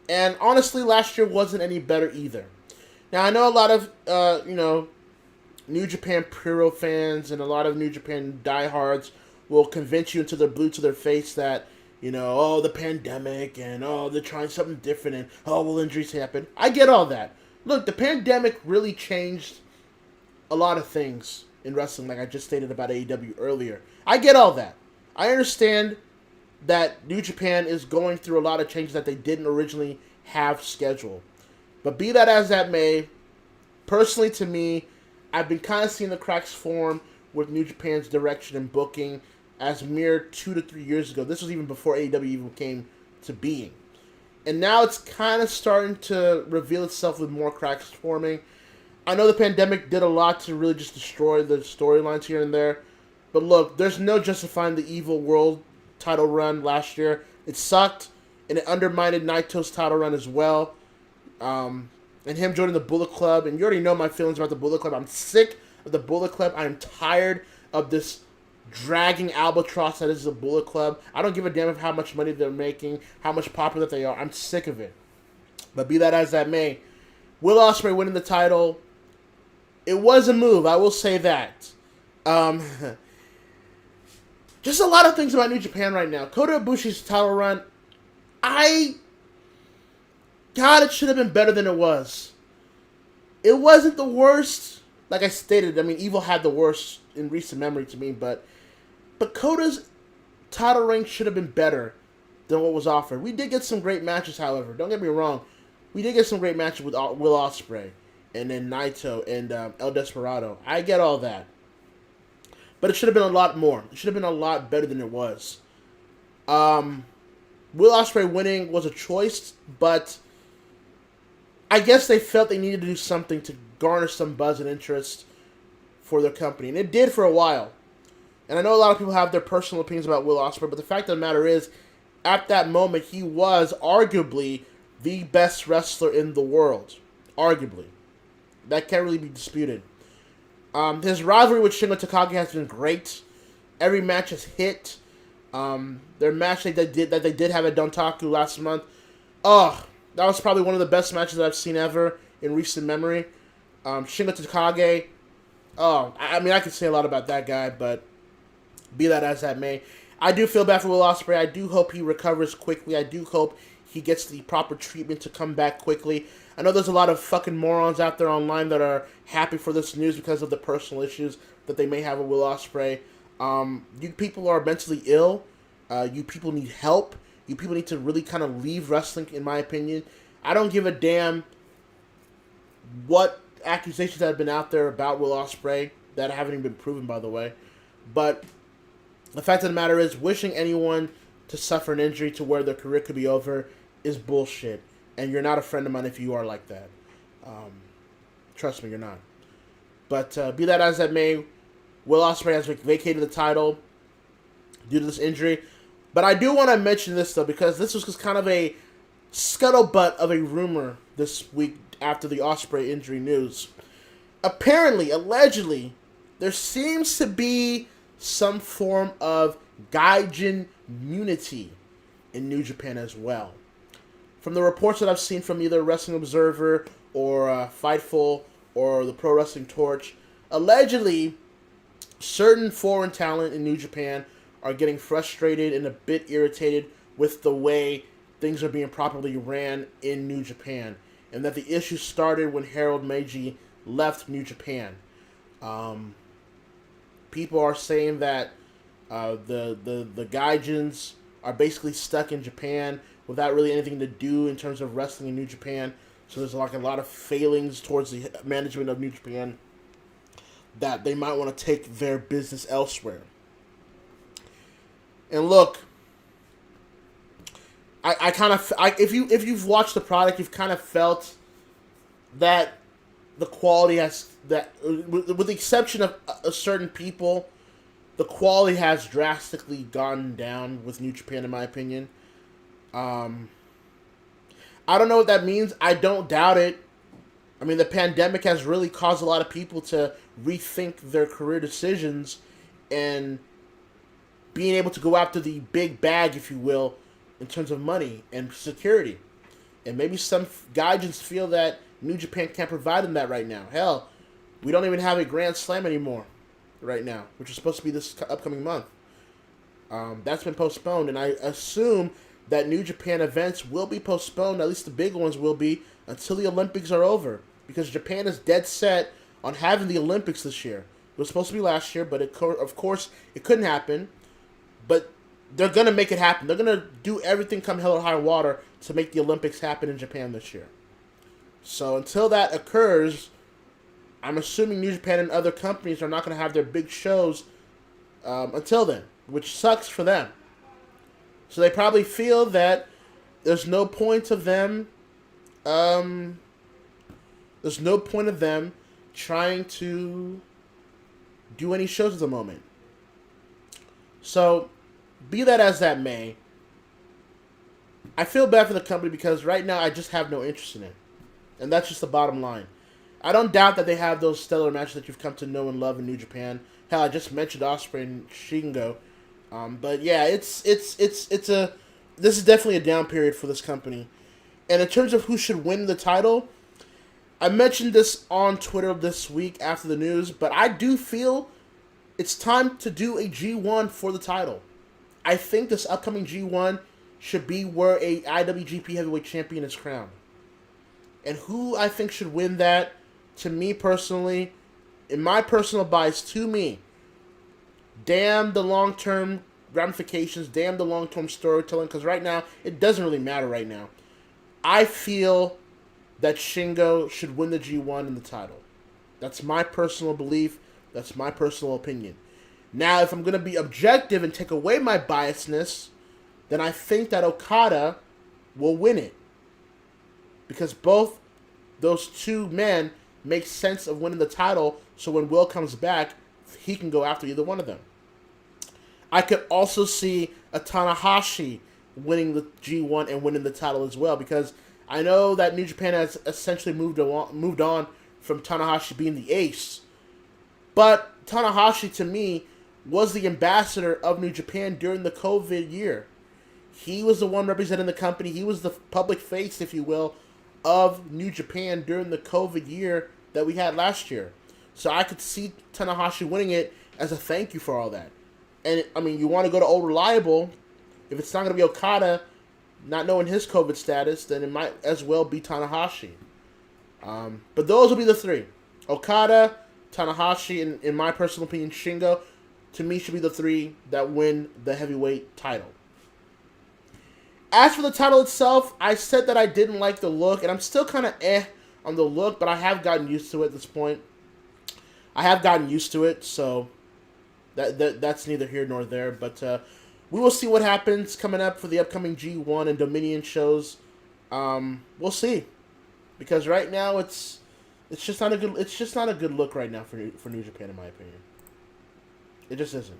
And honestly, last year wasn't any better either. Now, I know a lot of, New Japan Puro fans and a lot of New Japan diehards will convince you until they're blue to their face that, the pandemic and, they're trying something different and, will injuries happen? I get all that. Look, the pandemic really changed a lot of things in wrestling, like I just stated about AEW earlier. I get all that. I understand that New Japan is going through a lot of changes that they didn't originally have scheduled. But be that as that may, personally to me, I've been kind of seeing the cracks form with New Japan's direction and booking as mere 2 to 3 years ago. This was even before AEW even came to being. And now it's kind of starting to reveal itself with more cracks forming. I know the pandemic did a lot to really just destroy the storylines here and there. But look, there's no justifying the Evil World title run last year. It sucked, and it undermined Naito's title run as well. And him joining the Bullet Club, and you already know my feelings about the Bullet Club. I'm sick of the Bullet Club. I'm tired of this dragging albatross that is the Bullet Club. I don't give a damn of how much money they're making, how much popular they are. I'm sick of it. But be that as that may, Will Ospreay winning the title, it was a move, I will say that. Just a lot of things about New Japan right now. Kota Ibushi's title run, God, it should have been better than it was. It wasn't the worst. Like I stated, Evil had the worst in recent memory to me, but Kota's title reign should have been better than what was offered. We did get some great matches, however. Don't get me wrong. we did get some great matches with Will Ospreay and then Naito and El Desperado. I get all that. But it should have been a lot more. It should have been a lot better than it was. Will Ospreay winning was a choice, but I guess they felt they needed to do something to garner some buzz and interest for their company. And it did for a while. And I know a lot of people have their personal opinions about Will Ospreay, but the fact of the matter is, at that moment, he was arguably the best wrestler in the world. Arguably. That can't really be disputed. His rivalry with Shingo Takagi has been great. Every match has hit. Their match that they did have at Dontaku last month, that was probably one of the best matches that I've seen ever in recent memory. Shingo Takagi, I mean, I could say a lot about that guy, but be that as that may, I do feel bad for Will Ospreay. I do hope he recovers quickly. I do hope he gets the proper treatment to come back quickly. I know there's a lot of fucking morons out there online that are happy for this news because of the personal issues that they may have with Will Ospreay. You people are mentally ill. You people need help. You people need to really kind of leave wrestling, in my opinion. I don't give a damn what accusations have been out there about Will Ospreay that haven't even been proven, by the way. But the fact of the matter is, wishing anyone to suffer an injury to where their career could be over is bullshit. And you're not a friend of mine if you are like that. Trust me, you're not. But be that as that may, Will Ospreay has vacated the title due to this injury. But I do want to mention this, though, because this was just kind of a scuttlebutt of a rumor this week after the Ospreay injury news. Apparently, allegedly, there seems to be some form of Gaijin unity in New Japan as well. From the reports that I've seen from either Wrestling Observer or Fightful or the Pro Wrestling Torch, allegedly, certain foreign talent in New Japan are getting frustrated and a bit irritated with the way things are being properly ran in New Japan, and that the issue started when Harold Meiji left New Japan. People are saying that the Gaijins are basically stuck in Japan without really anything to do in terms of wrestling in New Japan. So there's like a lot of failings towards the management of New Japan that they might want to take their business elsewhere. And look, if you've watched the product, you've kind of felt that the quality has, that with the exception of certain people, the quality has drastically gone down with New Japan, in my opinion. I don't know what that means. I don't doubt it. I mean, the pandemic has really caused a lot of people to rethink their career decisions and being able to go after the big bag, if you will, in terms of money and security. And maybe some Gaijins feel that New Japan can't provide them that right now. Hell, we don't even have a Grand Slam anymore right now, which is supposed to be this upcoming month. That's been postponed, and I assume that New Japan events will be postponed, at least the big ones will be, until the Olympics are over. Because Japan is dead set on having the Olympics this year. It was supposed to be last year, but of course it couldn't happen. But they're going to make it happen. They're going to do everything come hell or high water to make the Olympics happen in Japan this year. So until that occurs, I'm assuming New Japan and other companies are not going to have their big shows until then, which sucks for them. So they probably feel that there's no point of them trying to do any shows at the moment. So, be that as that may, I feel bad for the company because right now I just have no interest in it. And that's just the bottom line. I don't doubt that they have those stellar matches that you've come to know and love in New Japan. Hell, I just mentioned Ospreay and Shingo. But yeah, this is definitely a down period for this company. And in terms of who should win the title, I mentioned this on Twitter this week after the news, but I do feel it's time to do a G1 for the title. I think this upcoming G1 should be where a IWGP Heavyweight Champion is crowned. And who I think should win that, to me personally, in my personal bias, to me, damn the long-term ramifications, damn the long-term storytelling, because right now, it doesn't really matter right now. I feel that Shingo should win the G1 and the title. That's my personal belief. That's my personal opinion. Now, if I'm going to be objective and take away my biasness, then I think that Okada will win it. Because both those two men make sense of winning the title, so when Will comes back, he can go after either one of them. I could also see a Tanahashi winning the G1 and winning the title as well, because I know that New Japan has essentially moved on from Tanahashi being the ace. But Tanahashi, to me, was the ambassador of New Japan during the COVID year. He was the one representing the company. He was the public face, if you will, of New Japan during the COVID year that we had last year. So I could see Tanahashi winning it as a thank you for all that. And, I mean, you want to go to Old Reliable. If it's not going to be Okada, not knowing his COVID status, then it might as well be Tanahashi. But those will be the three. Okada, Tanahashi, and in my personal opinion, Shingo, to me, should be the three that win the heavyweight title. As for the title itself, I said that I didn't like the look, and I'm still kind of on the look, but I have gotten used to it at this point. I have gotten used to it, so that's neither here nor there. But we will see what happens coming up for the upcoming G1 and Dominion shows. We'll see, because right now it's just not a good look right now for New Japan, in my opinion. It just isn't.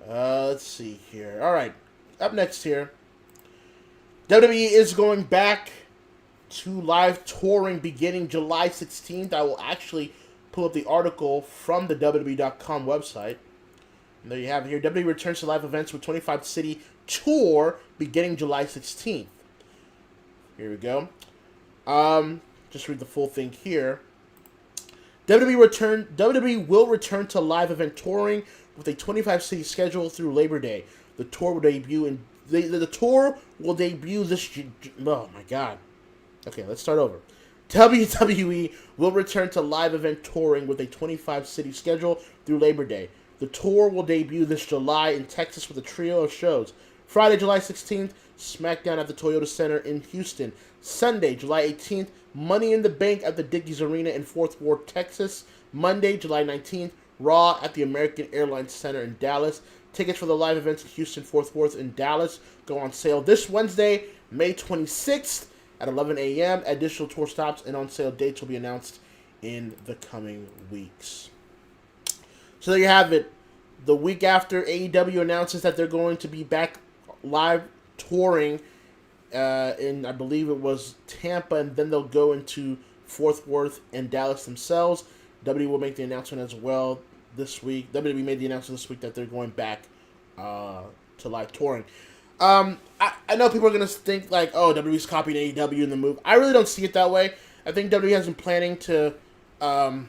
Let's see here. All right. Up next here, WWE is going back to live touring beginning July 16th. I will actually pull up the article from the WWE.com website. And there you have it here. WWE returns to live events with 25 city tour beginning July 16th. Here we go. Just read the full thing here. WWE will return to live event touring with a 25 city schedule through Labor Day. The tour will debut the tour will debut this. Oh my God. Okay, let's start over. WWE will return to live event touring with a 25 city schedule through Labor Day. The tour will debut this July in Texas with a trio of shows. Friday, July 16th, SmackDown at the Toyota Center in Houston. Sunday, July 18th, Money in the Bank at the Dickies Arena in Fort Worth, Texas. Monday, July 19th, Raw at the American Airlines Center in Dallas. Tickets for the live events in Houston, Fort Worth, and Dallas go on sale this Wednesday, May 26th at 11 a.m. Additional tour stops and on sale dates will be announced in the coming weeks. So there you have it. The week after AEW announces that they're going to be back live touring in, I believe it was Tampa, and then they'll go into Fort Worth and Dallas themselves. WWE will make the announcement as well this week. WWE made the announcement this week that they're going back to live touring. I know people are going to think like, oh, WWE's copying AEW in the move. I really don't see it that way. I think WWE has been planning to go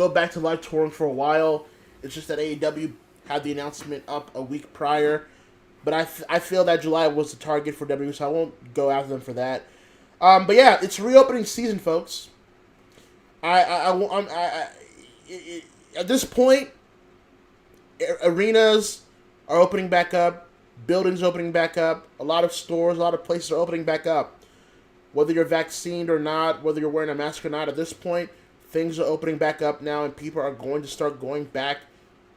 back to live touring for a while. It's just that AEW had the announcement up a week prior. But I feel that July was the target for WWE, so I won't go after them for that. But yeah, it's reopening season, folks. At this point, arenas are opening back up, buildings opening back up, a lot of stores, a lot of places are opening back up. Whether you're vaccinated or not, whether you're wearing a mask or not, at this point, things are opening back up now, and people are going to start going back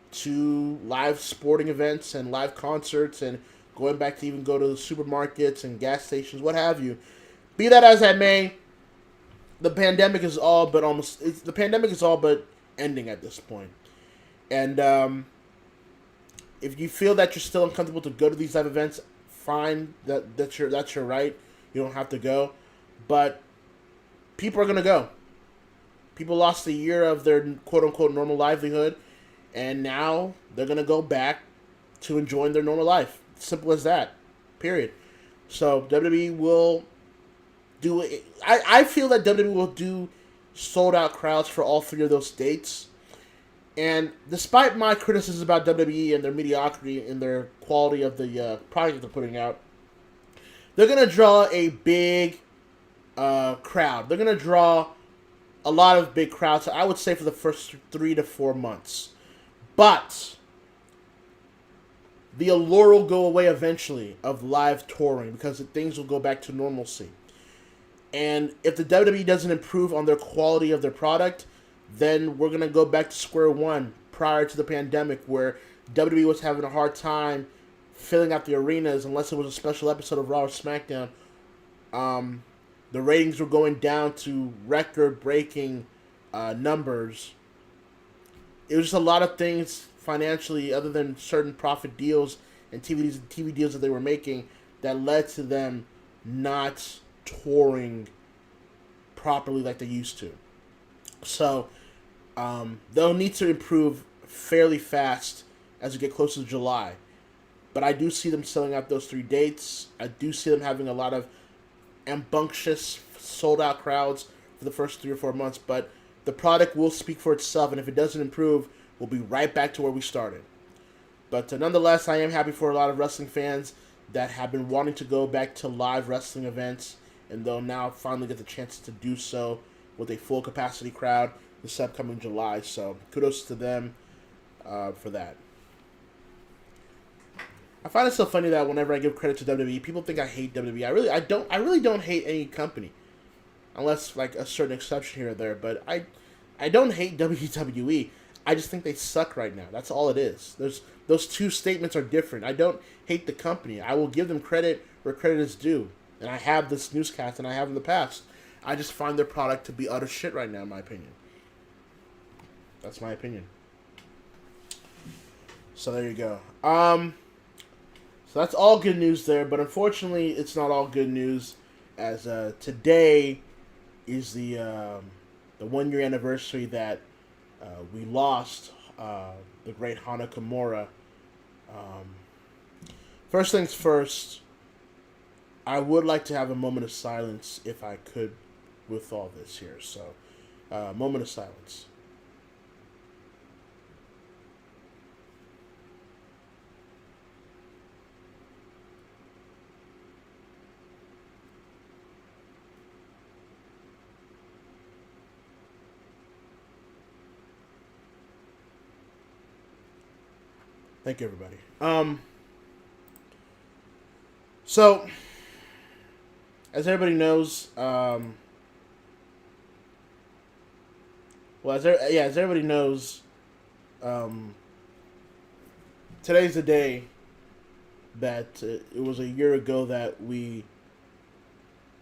to live sporting events and live concerts and going back to even go to the supermarkets and gas stations, what have you. Be that as that may, the pandemic is all but ending at this point. And if you feel that you're still uncomfortable to go to these live events, fine. That's your right. You don't have to go. But people are going to go. People lost a year of their quote-unquote normal livelihood, and now they're going to go back to enjoying their normal life. Simple as that. Period. So WWE will do it. I feel that WWE will do sold-out crowds for all three of those dates. And despite my criticisms about WWE and their mediocrity and their quality of the product that they're putting out, they're going to draw a big crowd. They're going to draw a lot of big crowds, I would say, for the first 3 to 4 months. But the allure will go away eventually of live touring because things will go back to normalcy. And if the WWE doesn't improve on their quality of their product, then we're going to go back to square one prior to the pandemic where WWE was having a hard time filling out the arenas unless it was a special episode of Raw or SmackDown. The ratings were going down to record-breaking numbers. It was just a lot of things financially other than certain profit deals and TV deals that they were making that led to them not touring properly like they used to. So they'll need to improve fairly fast as we get closer to July. But I do see them selling out those 3 dates. I do see them having a lot of rambunctious, sold-out crowds for the first 3 or 4 months. But the product will speak for itself, and if it doesn't improve, we'll be right back to where we started. But nonetheless, I am happy for a lot of wrestling fans that have been wanting to go back to live wrestling events, and they'll now finally get the chance to do so with a full capacity crowd this upcoming July. So kudos to them for that. I find it so funny that whenever I give credit to WWE, people think I hate WWE. I really don't hate any company, unless like a certain exception here or there. But I don't hate WWE. I just think they suck right now. That's all it is. Those two statements are different. I don't hate the company. I will give them credit where credit is due. And I have this newscast, and I have in the past. I just find their product to be utter shit right now, in my opinion. That's my opinion. So there you go. So that's all good news there, but unfortunately, it's not all good news, as today is the 1 year anniversary that we lost the great Hana. First things first, I would like to have a moment of silence if I could with all this here. So, moment of silence. Thank you, everybody. So, as everybody knows, as everybody knows, today's the day that it was a year ago that we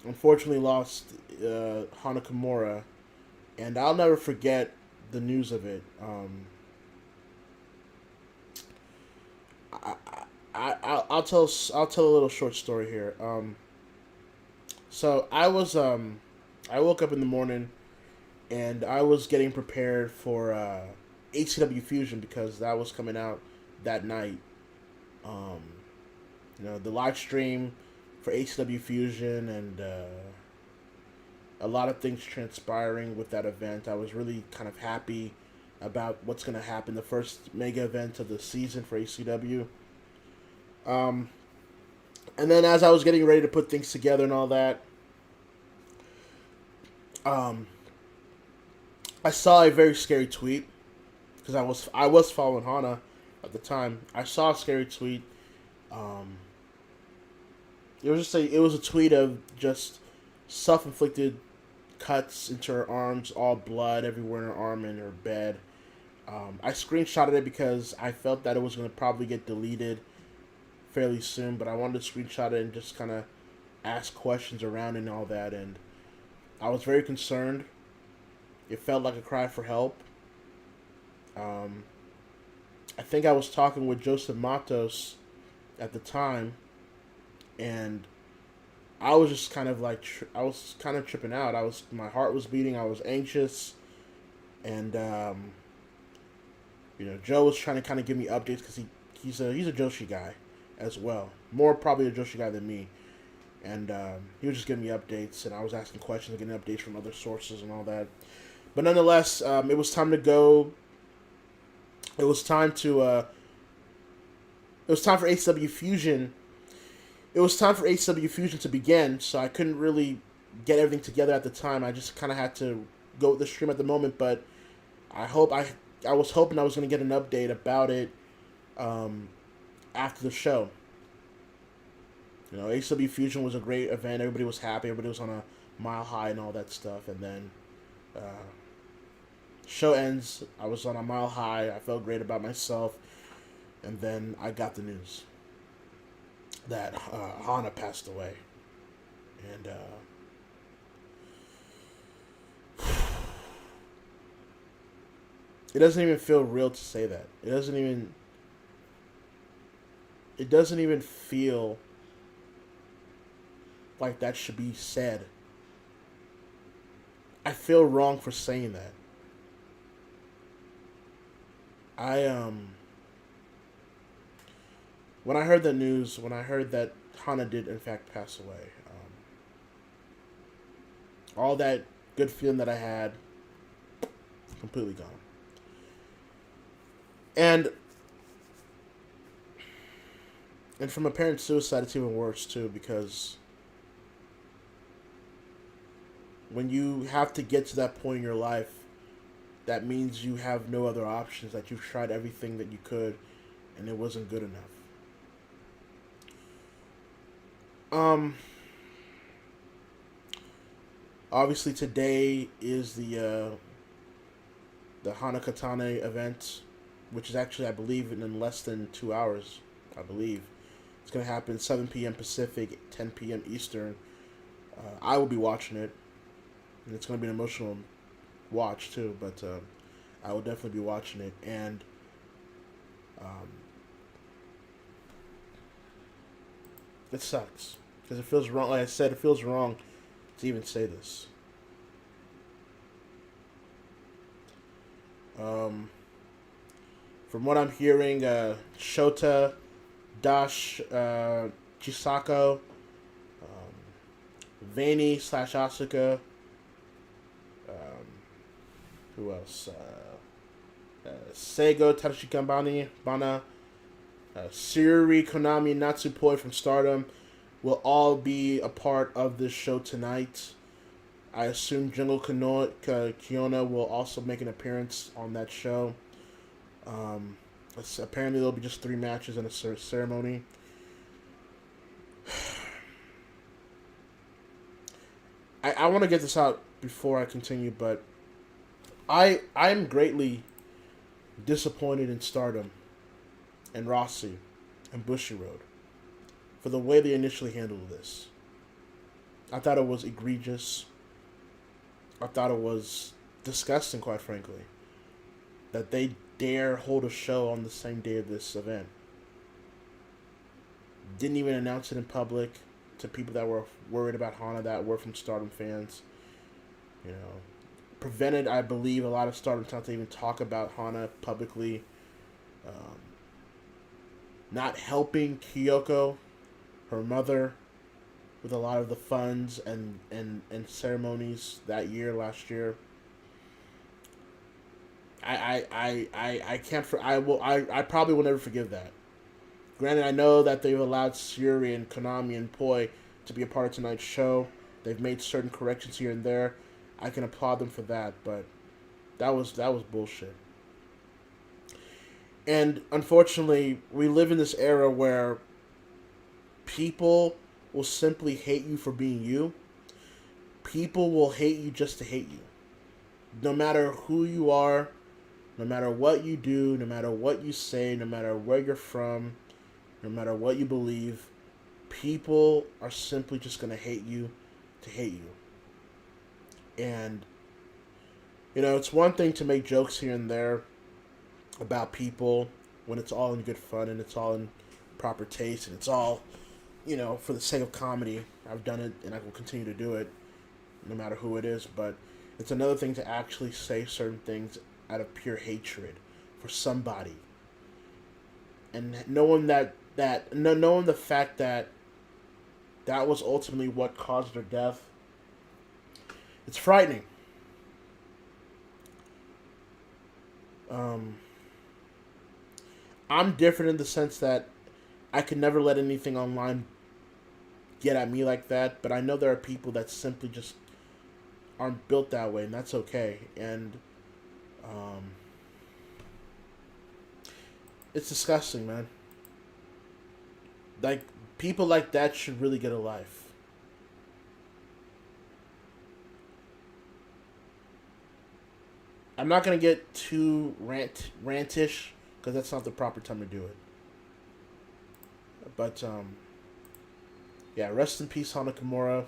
unfortunately lost Hana, and I'll never forget the news of it. I'll tell a little short story here. So I woke up in the morning, and I was getting prepared for HCW Fusion because that was coming out that night. The live stream for HCW Fusion and a lot of things transpiring with that event. I was really kind of happy about what's going to happen. The first mega event of the season for HCW. And then as I was getting ready to put things together and all that, I saw a very scary tweet because I was following Hana at the time. I saw a scary tweet. It was a tweet of just self-inflicted cuts into her arms, all blood everywhere in her arm and her bed. I screenshotted it because I felt that it was going to probably get deleted fairly soon, but I wanted to screenshot it and just kind of ask questions around and all that, and I was very concerned. It felt like a cry for help. I think I was talking with Joseph Matos at the time, and I was just kind of I was kind of tripping out. My heart was beating. I was anxious, and Joe was trying to kind of give me updates because he's a Joshi guy as well, more probably a Joshi guy than me, and he was just giving me updates, and I was asking questions and getting updates from other sources and all that. But nonetheless, it was time to go. It was time for HCW Fusion. It was time for HCW Fusion to begin, so I couldn't really get everything together at the time. I just kind of had to go with the stream at the moment, but I was hoping I was going to get an update about it after the show. You know, ACW Fusion was a great event. Everybody was happy. Everybody was on a mile high and all that stuff. And then show ends. I was on a mile high. I felt great about myself. And then I got the news that Hana passed away. And it doesn't even feel real to say that. It doesn't even feel like that should be said. I feel wrong for saying that. When I heard the news, when I heard that Hana did in fact pass away, all that good feeling that I had, completely gone. And from apparent suicide, it's even worse too, because when you have to get to that point in your life, that means you have no other options, that you've tried everything that you could, and it wasn't good enough. Obviously today is the Hana Katane event, which is actually, I believe, in less than 2 hours. I believe it's going to happen 7 p.m. Pacific, 10 p.m. Eastern. I will be watching it, and it's going to be an emotional watch too. But I will definitely be watching it, and it sucks because it feels wrong. Like I said, it feels wrong to even say this. From what I'm hearing, Shota, Dash, Chisako, Vani / Asuka, who else? Seigo, Tadashi Bana, Syuri, Konami, Natsupoi from Stardom will all be a part of this show tonight. I assume Jungle Kiona will also make an appearance on that show. Apparently there'll be just 3 matches and a ceremony. I want to get this out before I continue, but I'm greatly disappointed in Stardom and Rossi and Bushiroad for the way they initially handled this. I thought it was egregious. I thought it was disgusting, quite frankly, that they dare hold a show on the same day of this event. Didn't even announce it in public to people that were worried about Hana, that were from Stardom fans. You know, prevented, I believe, a lot of Stardom talent to even talk about Hana publicly. Not helping Kyoko, her mother, with a lot of the funds and ceremonies that year, last year. I can't. I probably will never forgive that. Granted, I know that they've allowed Syuri and Konami and Poi to be a part of tonight's show. They've made certain corrections here and there. I can applaud them for that, but that was bullshit. And unfortunately, we live in this era where people will simply hate you for being you. People will hate you just to hate you. No matter who you are, no matter what you do, no matter what you say, no matter where you're from, no matter what you believe, people are simply just going to hate you to hate you. And, you know, it's one thing to make jokes here and there about people when it's all in good fun and it's all in proper taste and it's all, you know, for the sake of comedy. I've done it and I will continue to do it no matter who it is. But it's another thing to actually say certain things out of pure hatred for somebody. And knowing knowing the fact that that was ultimately what caused their death, it's frightening. I'm different in the sense that I could never let anything online get at me like that, but I know there are people that simply just aren't built that way, and that's okay. And it's disgusting, man. Like, people like that should really get a life. I'm not going to get too rantish, because that's not the proper time to do it. But, yeah, rest in peace, Hana Kimura.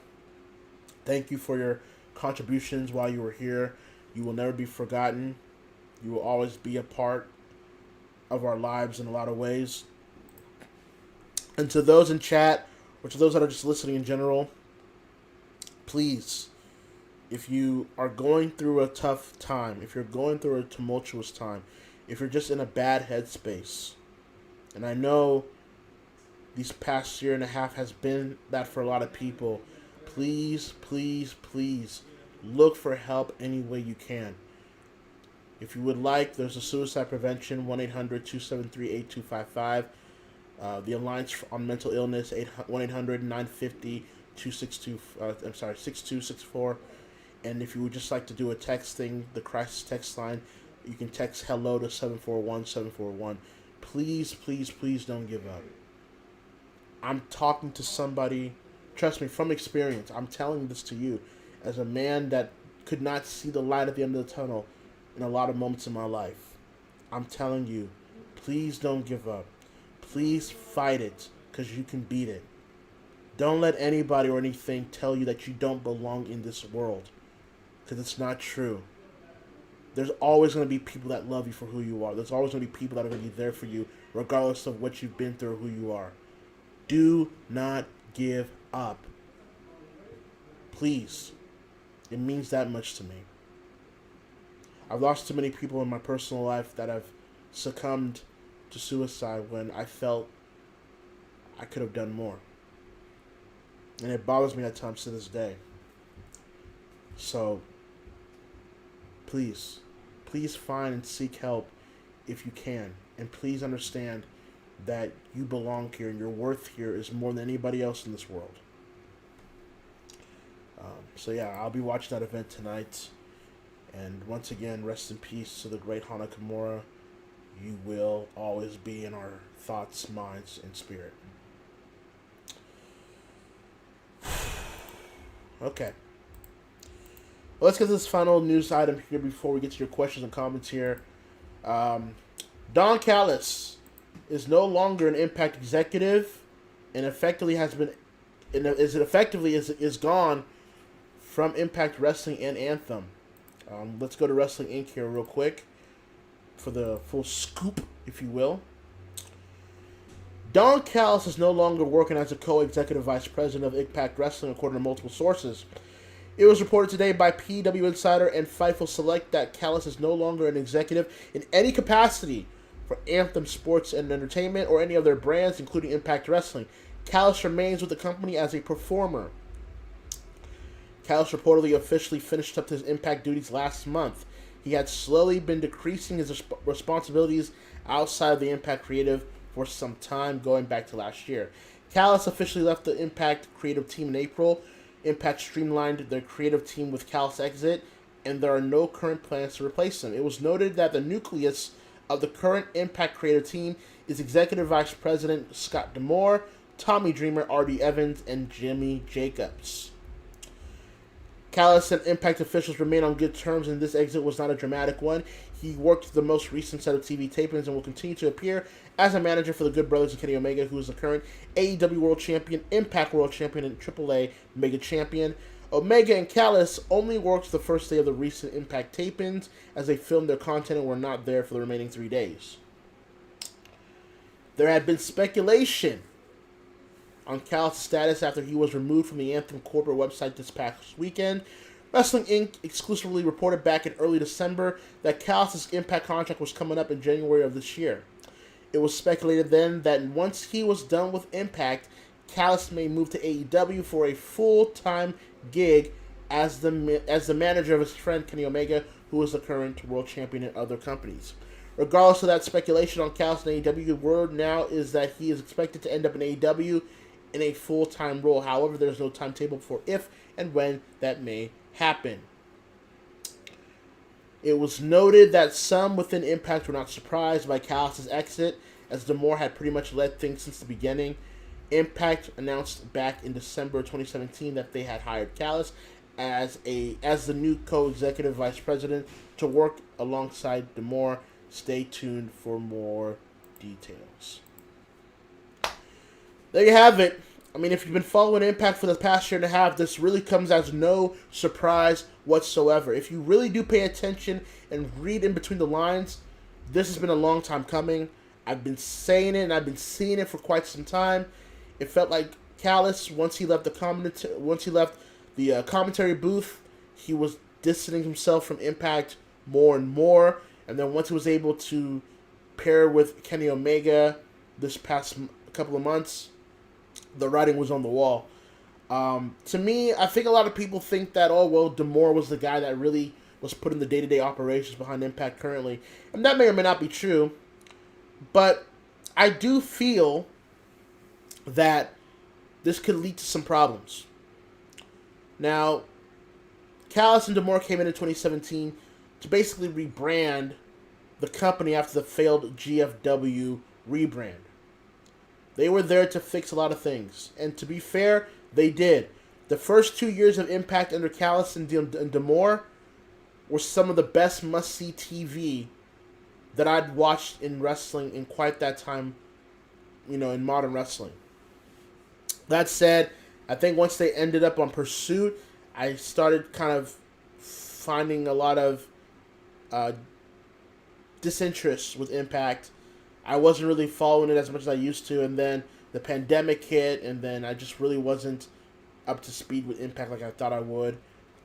Thank you for your contributions while you were here. You will never be forgotten. You will always be a part of our lives in a lot of ways. And to those in chat, or to those that are just listening in general, please, if you are going through a tough time, if you're going through a tumultuous time, if you're just in a bad headspace, and I know these past year and a half has been that for a lot of people, please, please, please look for help any way you can. If you would like, there's a suicide prevention, 1-800-273-8255. The Alliance on Mental Illness, 1-800-950-6264. And if you would just like to do a texting, the crisis text line, you can text hello to 741-741. Please, please, please don't give up. I'm talking to somebody, trust me, from experience. I'm telling this to you as a man that could not see the light at the end of the tunnel in a lot of moments in my life. I'm telling you, please don't give up. Please fight it, because you can beat it. Don't let anybody or anything tell you that you don't belong in this world, because it's not true. There's always going to be people that love you for who you are. There's always going to be people that are going to be there for you, regardless of what you've been through or who you are. Do not give up. Please. It means that much to me. I've lost too many people in my personal life that have succumbed to suicide when I felt I could have done more. And it bothers me at times to this day. So, please find and seek help if you can. And please understand that you belong here and your worth here is more than anybody else in this world. So yeah, I'll be watching that event tonight. And once again, rest in peace to the great Hana Kimura. You will always be in our thoughts, minds, and spirit. Okay. Well, let's get to this final news item here before we get to your questions and comments here. Don Callis is no longer an Impact executive, and effectively is gone from Impact Wrestling and Anthem. Let's go to Wrestling Inc. here real quick for the full scoop, if you will. Don Callis is no longer working as a co-executive vice president of Impact Wrestling, according to multiple sources. It was reported today by PW Insider and Fightful Select that Callis is no longer an executive in any capacity for Anthem Sports and Entertainment or any of their brands, including Impact Wrestling. Callis remains with the company as a performer. Callis reportedly officially finished up his Impact duties last month. He had slowly been decreasing his responsibilities outside of the Impact Creative for some time, going back to last year. Callis officially left the Impact Creative team in April. Impact streamlined their creative team with Callis' exit, and there are no current plans to replace him. It was noted that the nucleus of the current Impact Creative team is Executive Vice President Scott D'Amore, Tommy Dreamer, R.D. Evans, and Jimmy Jacobs. Callis and Impact officials remain on good terms, and this exit was not a dramatic one. He worked the most recent set of TV tapings and will continue to appear as a manager for the Good Brothers and Kenny Omega, who is the current AEW World Champion, Impact World Champion, and AAA Mega Champion. Omega and Callis only worked the first day of the recent Impact tapings as they filmed their content and were not there for the remaining 3 days. There had been speculation on Callis' status after he was removed from the Anthem corporate website this past weekend. Wrestling Inc. exclusively reported back in early December that Callis' Impact contract was coming up in January of this year. It was speculated then that once he was done with Impact, Callis may move to AEW for a full-time gig as the manager of his friend Kenny Omega, who is the current world champion in other companies. Regardless of that speculation on Callis and AEW, word now is that he is expected to end up in AEW in a full-time role. However, there's no timetable for if and when that may happen. It was noted that some within Impact were not surprised by Callis' exit, as D'Amore had pretty much led things since the beginning. Impact announced back in December 2017 that they had hired Callis as the new co-executive vice president to work alongside D'Amore. Stay tuned for more details. There you have it. I mean, if you've been following Impact for the past year and a half, this really comes as no surprise whatsoever. If you really do pay attention and read in between the lines, this has been a long time coming. I've been saying it and I've been seeing it for quite some time. It felt like Callis, once he left the commentary booth, he was distancing himself from Impact more and more. And then once he was able to pair with Kenny Omega this past couple of months, the writing was on the wall. To me, I think a lot of people think that, oh, well, D'Amore was the guy that really was putting the day-to-day operations behind Impact currently. And that may or may not be true. But I do feel that this could lead to some problems. Now, Callis and D'Amore came in 2017 to basically rebrand the company after the failed GFW rebrand. They were there to fix a lot of things. And to be fair, they did. The first 2 years of Impact under Callis and D'Amore were some of the best must-see TV that I'd watched in wrestling in quite that time, in modern wrestling. That said, I think once they ended up on Pursuit, I started kind of finding a lot of disinterest with Impact. I wasn't really following it as much as I used to, and then the pandemic hit, and then I just really wasn't up to speed with Impact like I thought I would.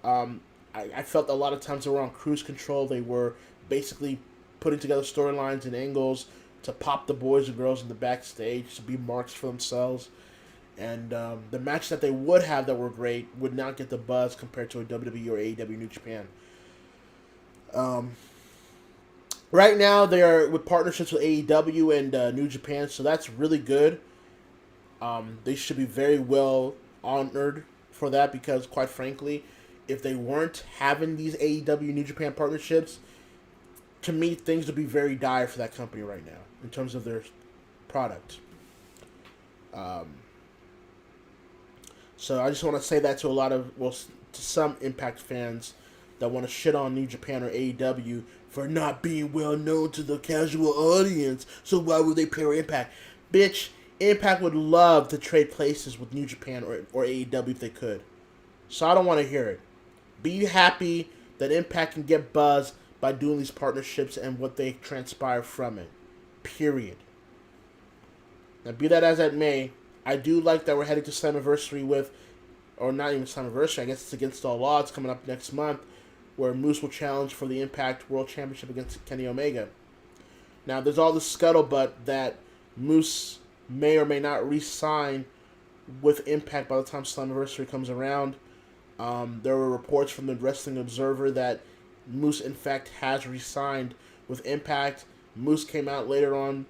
I felt a lot of times they were on cruise control. They were basically putting together storylines and angles to pop the boys and girls in the backstage to be marks for themselves. And the matches that they would have that were great would not get the buzz compared to a WWE or AEW New Japan. Right now, they are with partnerships with AEW and New Japan, so that's really good. They should be very well honored for that because, quite frankly, if they weren't having these AEW New Japan partnerships, to me, things would be very dire for that company right now in terms of their product. So I just want to say that to some Impact fans that want to shit on New Japan or AEW for not being well known to the casual audience. So why would they pair Impact? Bitch, Impact would love to trade places with New Japan or AEW if they could. So I don't want to hear it. Be happy that Impact can get buzz by doing these partnerships and what they transpire from it. Period. Now, be that as it may, I do like that we're heading to Slammiversary or not even Slammiversary, I guess it's Against All Odds coming up next month, where Moose will challenge for the Impact World Championship against Kenny Omega. Now, there's all this scuttlebutt that Moose may or may not re-sign with Impact by the time Slammiversary comes around. There were reports from the Wrestling Observer that Moose, in fact, has re-signed with Impact. Moose came out later on,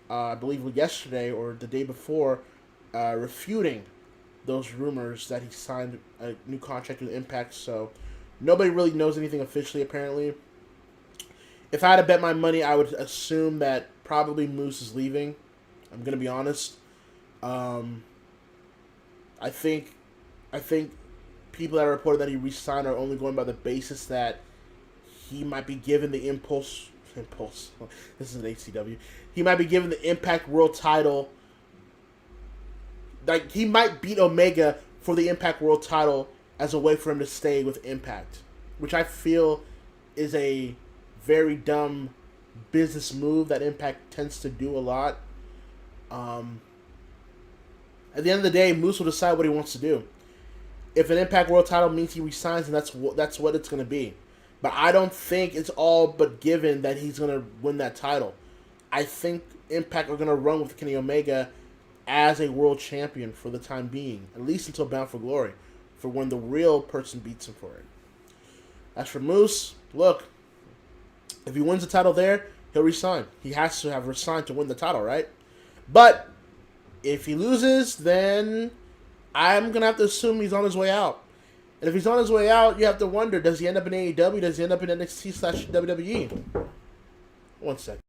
I believe yesterday or the day before, refuting those rumors that he signed a new contract with Impact. So nobody really knows anything officially, apparently. If I had to bet my money, I would assume that probably Moose is leaving. I'm going to be honest. I think people that reported that he re-signed are only going by the basis that he might be given the impulse. This is an HCW. He might be given the Impact World title. Like, he might beat Omega for the Impact World title as a way for him to stay with Impact, which I feel is a very dumb business move that Impact tends to do a lot. At the end of the day, Moose will decide what he wants to do. If an Impact World title means he resigns, then that's what it's going to be. But I don't think it's all but given that he's going to win that title. I think Impact are going to run with Kenny Omega as a world champion for the time being, at least until Bound for Glory, for when the real person beats him for it. As for Moose, look, if he wins the title there, he'll resign. He has to have resigned to win the title, right? But if he loses, then I'm going to have to assume he's on his way out. And if he's on his way out, you have to wonder, does he end up in AEW? Does he end up in NXT/WWE? One second.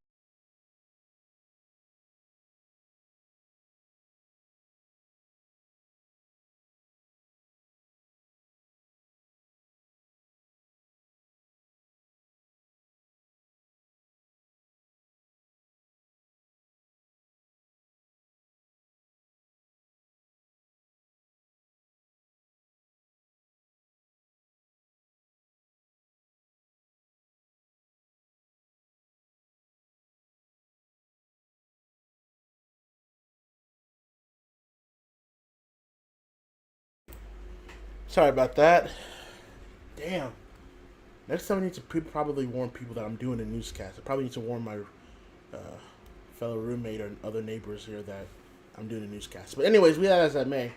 Sorry about that. Damn. Next time I need to probably warn people that I'm doing a newscast. I probably need to warn my uh, fellow roommate or other neighbors here that I'm doing a newscast. But anyways, be that as I may.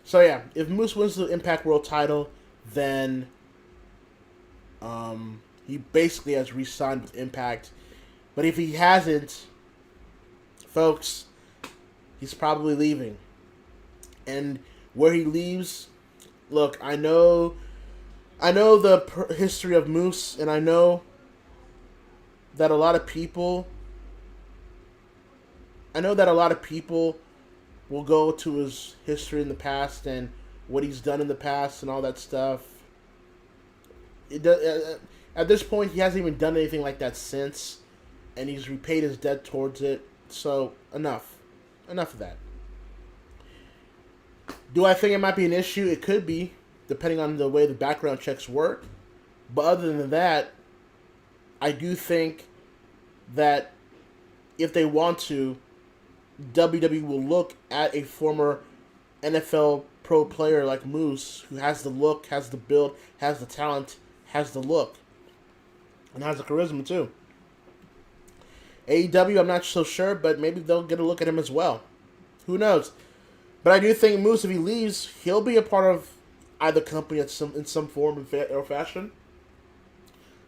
So yeah, if Moose wins the Impact World title, then he basically has re-signed with Impact. But if he hasn't, folks, he's probably leaving. And where he leaves, look, I know the history of Moose, and I know that a lot of people will go to his history in the past and what he's done in the past and all that stuff. At this point, he hasn't even done anything like that since, and he's repaid his debt towards it. So, enough of that. Do I think it might be an issue? It could be, depending on the way the background checks work. But other than that, I do think that if they want to, WWE will look at a former NFL pro player like Moose, who has the look, has the build, has the talent, has the look, and has the charisma too. AEW, I'm not so sure, but maybe they'll get a look at him as well. Who knows? But I do think Moose, if he leaves, he'll be a part of either company in some form or fashion.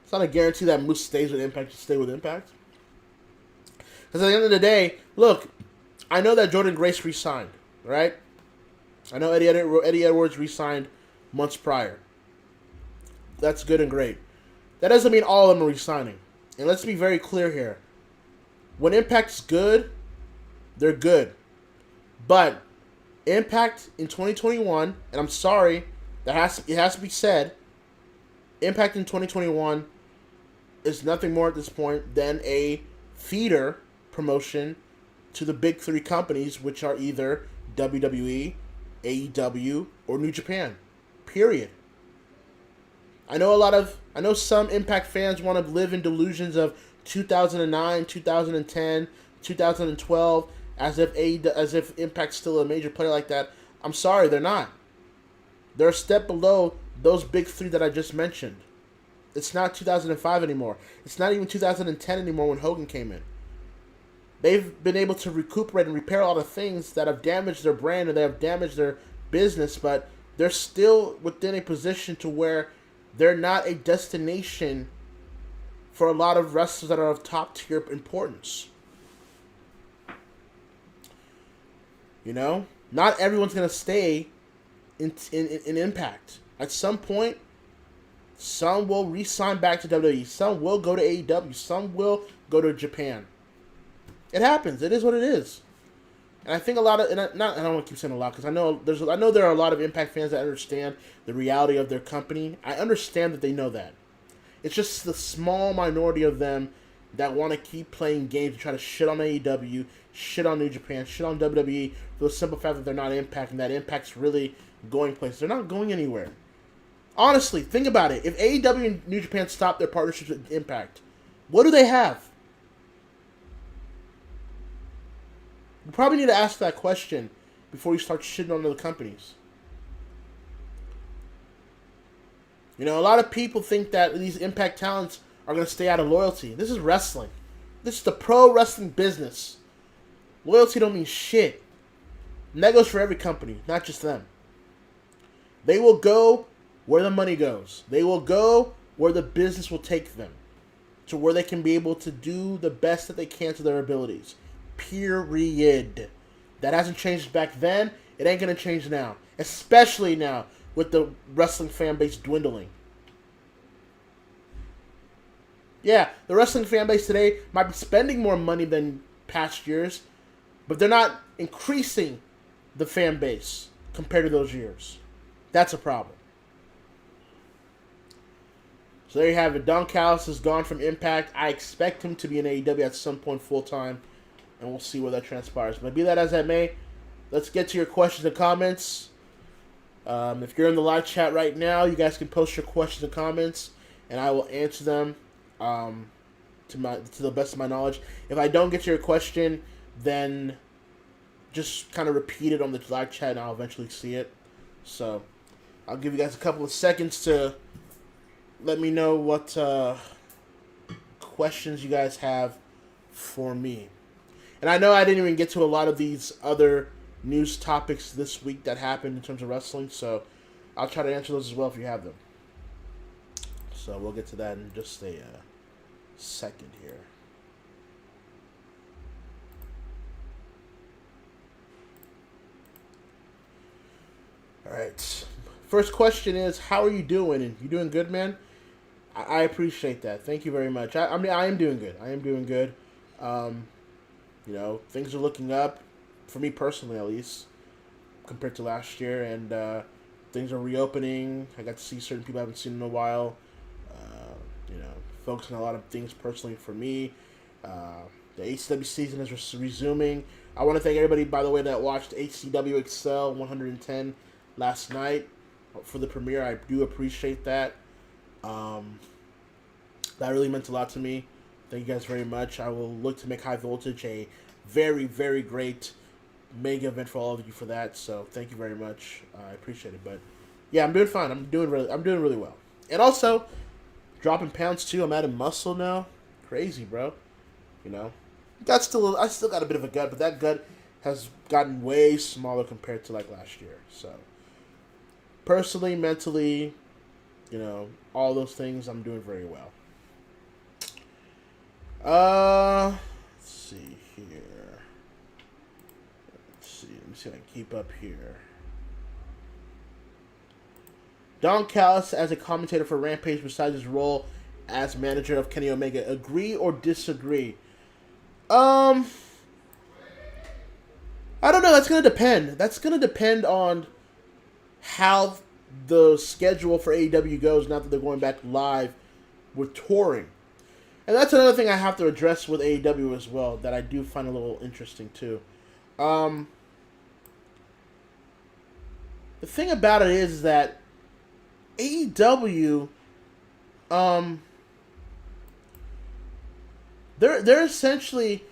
It's not a guarantee that Moose stays with Impact to stay with Impact. Because at the end of the day, look, I know that Jordan Grace re-signed, right? I know Eddie Edwards re-signed months prior. That's good and great. That doesn't mean all of them are re-signing. And let's be very clear here. When Impact's good, they're good. But Impact in 2021, and I'm sorry, it has to be said, Impact in 2021 is nothing more at this point than a feeder promotion to the big three companies, which are either WWE, AEW, or New Japan. Period. I know some Impact fans want to live in delusions of 2009, 2010, 2012, as if Impact's still a major player like that. I'm sorry, they're not. They're a step below those big three that I just mentioned. It's not 2005 anymore. It's not even 2010 anymore when Hogan came in. They've been able to recuperate and repair a lot of things that have damaged their brand and they have damaged their business, but they're still within a position to where they're not a destination for a lot of wrestlers that are of top tier importance. You know? Not everyone's going to stay in Impact. At some point, some will re-sign back to WWE. Some will go to AEW. Some will go to Japan. It happens. It is what it is. And I think a lot of, and I don't want to keep saying a lot because I know there are a lot of Impact fans that understand the reality of their company. I understand that they know that. It's just the small minority of them that want to keep playing games and try to shit on AEW, shit on New Japan, shit on WWE for the simple fact that they're not Impact and that Impact's really going places. They're not going anywhere. Honestly, think about it. If AEW and New Japan stop their partnerships with Impact, what do they have? You probably need to ask that question before you start shitting on other companies. You know, a lot of people think that these Impact talents are going to stay out of loyalty. This is wrestling. This is the pro wrestling business. Loyalty don't mean shit. And that goes for every company, not just them. They will go where the money goes. They will go where the business will take them. To where they can be able to do the best that they can to their abilities. Period. That hasn't changed back then. It ain't going to change now. Especially now with the wrestling fan base dwindling. Yeah, the wrestling fan base today might be spending more money than past years, but they're not increasing the fan base compared to those years. That's a problem. So there you have it. Don Callis is gone from Impact. I expect him to be in AEW at some point full-time, and we'll see where that transpires. But be that as that may, let's get to your questions and comments. If you're in the live chat right now, you guys can post your questions and comments, and I will answer them to the best of my knowledge. If I don't get to your question, then just kind of repeat it on the live chat, and I'll eventually see it. So I'll give you guys a couple of seconds to let me know what questions you guys have for me. And I know I didn't even get to a lot of these other news topics this week that happened in terms of wrestling, so I'll try to answer those as well if you have them. So we'll get to that in just a second here. All right. First question is, how are you doing? And you doing good, man? I appreciate that. Thank you very much. I mean, I am doing good. I am doing good. You know, things are looking up, for me personally at least, compared to last year. And things are reopening. I got to see certain people I haven't seen in a while. You know, focusing on a lot of things personally for me. The HCW season is resuming. I want to thank everybody, by the way, that watched HCW Excel 110 last night for the premiere. I do appreciate that. That really meant a lot to me. Thank you guys very much. I will look to make High Voltage a very, very great mega event for all of you for that. So thank you very much. I appreciate it. But yeah, I'm doing fine. I'm doing really well. And also, dropping pounds too. I'm adding muscle now. Crazy, bro. You know, I still got a bit of a gut, but that gut has gotten way smaller compared to like last year. So personally, mentally, you know, all those things, I'm doing very well. Let's see here. Let me see if I can keep up here. Don Callis as a commentator for Rampage besides his role as manager of Kenny Omega. Agree or disagree? I don't know. That's going to depend. That's going to depend on how the schedule for AEW goes now that they're going back live with touring. And that's another thing I have to address with AEW as well that I do find a little interesting too. The thing about it is that AEW, they're essentially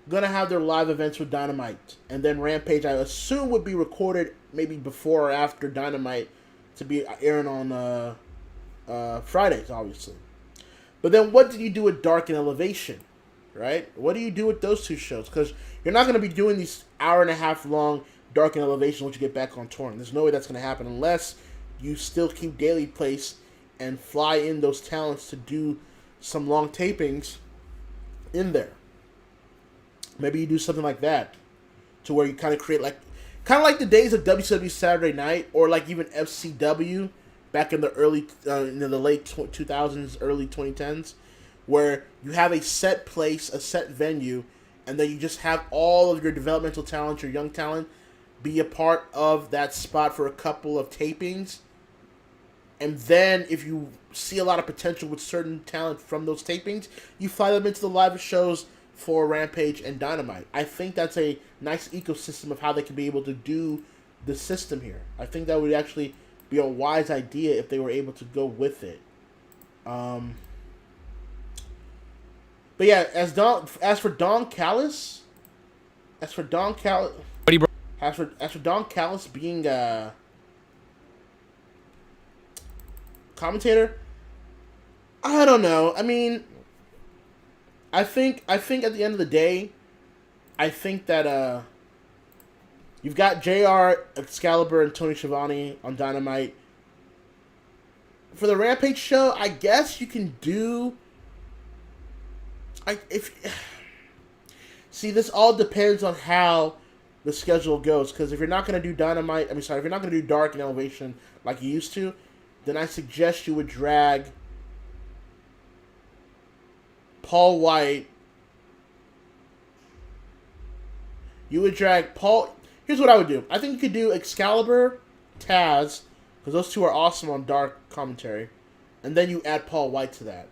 gonna have their live events with Dynamite, and then Rampage, I assume, would be recorded maybe before or after Dynamite to be airing on Fridays, obviously. But then what do you do with Dark and Elevation, right? What do you do with those two shows? Because you're not going to be doing these hour-and-a-half long Dark and Elevation once you get back on tour. There's no way that's going to happen unless you still keep Daily Place and fly in those talents to do some long tapings in there. Maybe you do something like that to where you kind of create like the days of WCW Saturday Night or like even FCW back in the late 2000s, early 2010s, where you have a set place, a set venue, and then you just have all of your developmental talent, your young talent, be a part of that spot for a couple of tapings. And then if you see a lot of potential with certain talent from those tapings, you fly them into the live shows for Rampage and Dynamite. I think that's a nice ecosystem of how they can be able to do the system here. I think that would actually be a wise idea if they were able to go with it. But yeah, as for Don Callis being a commentator, I don't know. I mean, I think at the end of the day, I think that you've got JR, Excalibur, and Tony Schiavone on Dynamite. For the Rampage show, I guess you can do. See, this all depends on how the schedule goes. Because if you're not going to do if you're not going to do Dark and Elevation like you used to, then I suggest you would drag Paul White. Here's what I would do. I think you could do Excalibur, Taz, because those two are awesome on Dark commentary, and then you add Paul White to that.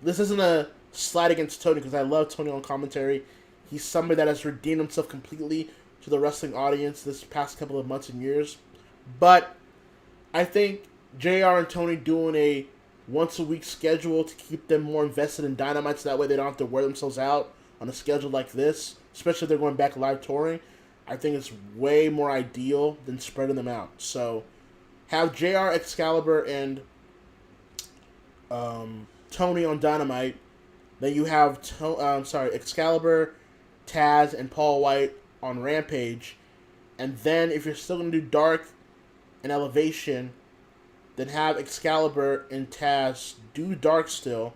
This isn't a slight against Tony, because I love Tony on commentary. He's somebody that has redeemed himself completely to the wrestling audience this past couple of months and years. But I think JR and Tony doing a once-a-week schedule to keep them more invested in Dynamite, so that way they don't have to wear themselves out on a schedule like this, especially if they're going back live touring. I think it's way more ideal than spreading them out. So have JR, Excalibur, and Tony on Dynamite. Then you have Excalibur, Taz, and Paul White on Rampage. And then if you're still going to do Dark and Elevation, then have Excalibur and Taz do Dark still.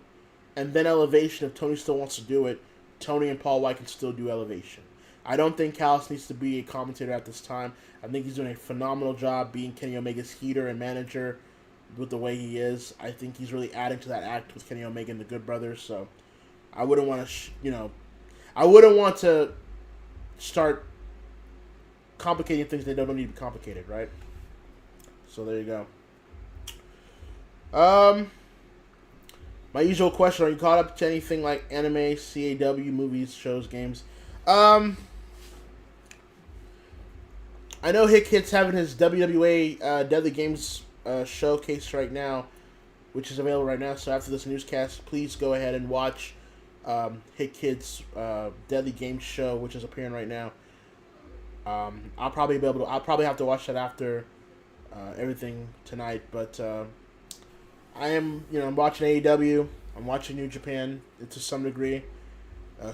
And then Elevation, if Tony still wants to do it, Tony and Paul White can still do Elevation. I don't think Callis needs to be a commentator at this time. I think he's doing a phenomenal job being Kenny Omega's heater and manager with the way he is. I think he's really adding to that act with Kenny Omega and the Good Brothers. So I wouldn't want to, I wouldn't want to start complicating things that don't need to be complicated, right? So there you go. My usual question: are you caught up to anything like anime, CAW, movies, shows, games? I know Hick's having his WWA Deadly Games showcase right now, which is available right now. So after this newscast, please go ahead and watch Hick's Deadly Games show, which is appearing right now. I'll probably have to watch that after everything tonight. But I am, I'm watching AEW. I'm watching New Japan to some degree.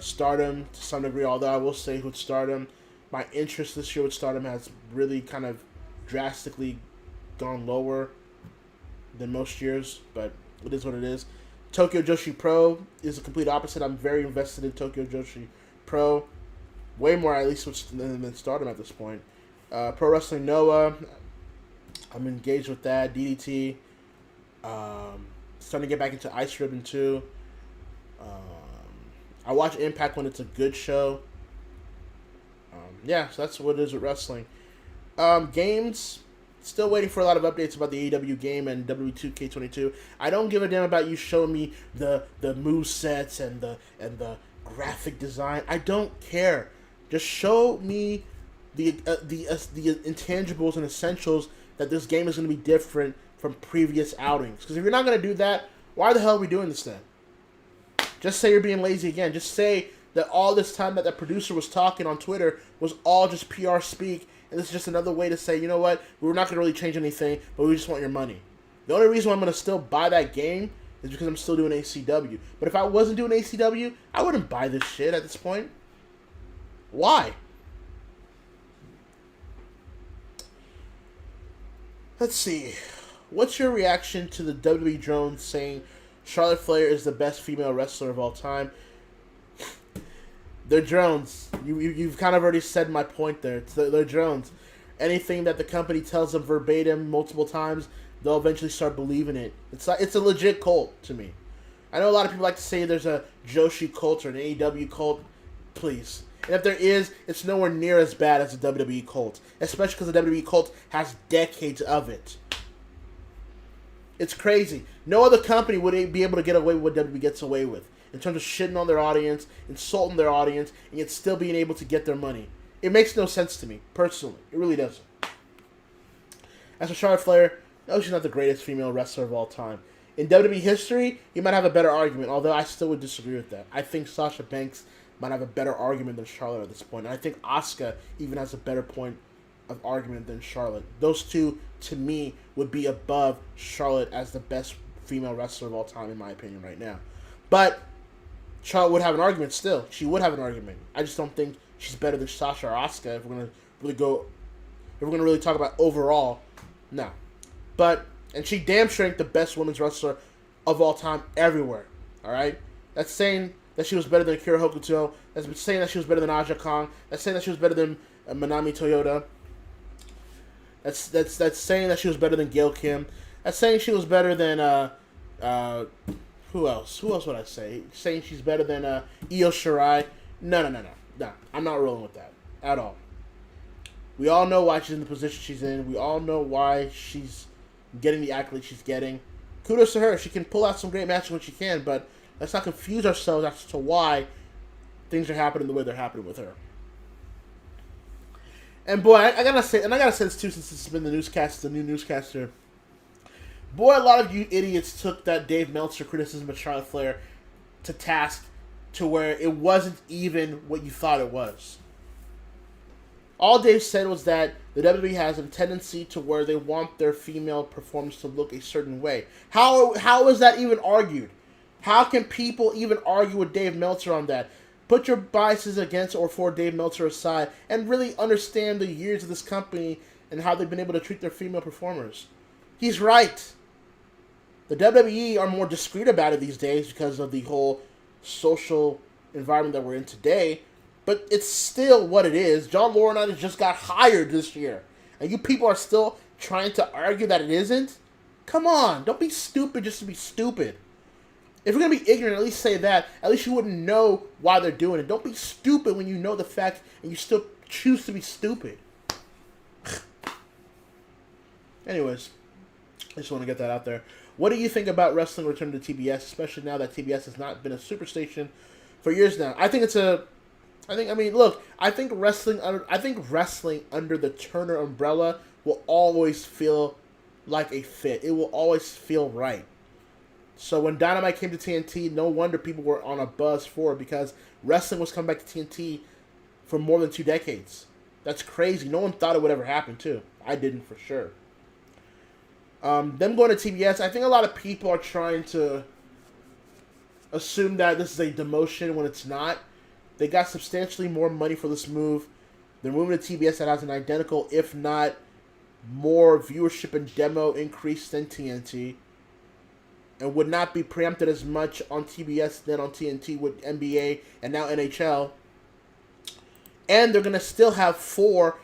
Stardom to some degree, although I will say with Stardom, my interest this year with Stardom has really kind of drastically gone lower than most years, but it is what it is. Tokyo Joshi Pro is the complete opposite. I'm very invested in Tokyo Joshi Pro, way more at least than Stardom at this point. Pro Wrestling Noah, I'm engaged with that. DDT, starting to get back into Ice Ribbon too. I watch Impact when it's a good show. So that's what it is with wrestling. Games, still waiting for a lot of updates about the AEW game and W2K22. I don't give a damn about you showing me the move sets and the graphic design. I don't care. Just show me the intangibles and essentials that this game is going to be different from previous outings. Because if you're not going to do that, why the hell are we doing this then? Just say you're being lazy again. Just say that all this time that the producer was talking on Twitter was all just PR speak, and this is just another way to say, you know what, we're not going to really change anything, but we just want your money. The only reason why I'm going to still buy that game is because I'm still doing ACW. But if I wasn't doing ACW, I wouldn't buy this shit at this point. Why? Let's see. What's your reaction to the WWE drones saying Charlotte Flair is the best female wrestler of all time? They're drones. You've kind of already said my point there. They're drones. Anything that the company tells them verbatim multiple times, they'll eventually start believing it. It's a legit cult to me. I know a lot of people like to say there's a Joshi cult or an AEW cult. Please. And if there is, it's nowhere near as bad as the WWE cult. Especially because the WWE cult has decades of it. It's crazy. No other company would be able to get away with what WWE gets away with. In terms of shitting on their audience, insulting their audience, and yet still being able to get their money. It makes no sense to me, personally. It really doesn't. As for Charlotte Flair, no, she's not the greatest female wrestler of all time. In WWE history, you might have a better argument, although I still would disagree with that. I think Sasha Banks might have a better argument than Charlotte at this point. And I think Asuka even has a better point of argument than Charlotte. Those two, to me, would be above Charlotte as the best female wrestler of all time, in my opinion, right now. But Charlotte would have an argument still. She would have an argument. I just don't think she's better than Sasha or Asuka if we're gonna really talk about overall. No. But and she damn sure ain't the best women's wrestler of all time everywhere. Alright? That's saying that she was better than Akira Hokuto. That's saying that she was better than Aja Kong. That's saying that she was better than Manami Toyota. That's saying that she was better than Gail Kim. That's saying she was better than who else? Who else would I say? Saying she's better than Io Shirai. No. I'm not rolling with that at all. We all know why she's in the position she's in. We all know why she's getting the accolades she's getting. Kudos to her. She can pull out some great matches when she can, but let's not confuse ourselves as to why things are happening the way they're happening with her. And boy, I gotta say this too, since it's been the newscast, the new newscaster. Boy, a lot of you idiots took that Dave Meltzer criticism of Charlotte Flair to task to where it wasn't even what you thought it was. All Dave said was that the WWE has a tendency to where they want their female performers to look a certain way. How is that even argued? How can people even argue with Dave Meltzer on that? Put your biases against or for Dave Meltzer aside and really understand the years of this company and how they've been able to treat their female performers. He's right. The WWE are more discreet about it these days because of the whole social environment that we're in today. But it's still what it is. John Laurinaitis just got hired this year. And you people are still trying to argue that it isn't? Come on. Don't be stupid just to be stupid. If you're going to be ignorant, at least say that. At least you wouldn't know why they're doing it. Don't be stupid when you know the facts and you still choose to be stupid. Anyways, I just want to get that out there. What do you think about wrestling returning to TBS, especially now that TBS has not been a superstation for years now? I think wrestling under the Turner umbrella will always feel like a fit. It will always feel right. So when Dynamite came to TNT, no wonder people were on a buzz for it because wrestling was coming back to TNT for more than 2 decades. That's crazy. No one thought it would ever happen, too. I didn't, for sure. Them going to TBS, I think a lot of people are trying to assume that this is a demotion when it's not. They got substantially more money for this move. They're moving to TBS that has an identical, if not more, viewership and demo increase than TNT. And would not be preempted as much on TBS than on TNT with NBA and now NHL. And they're going to still have 4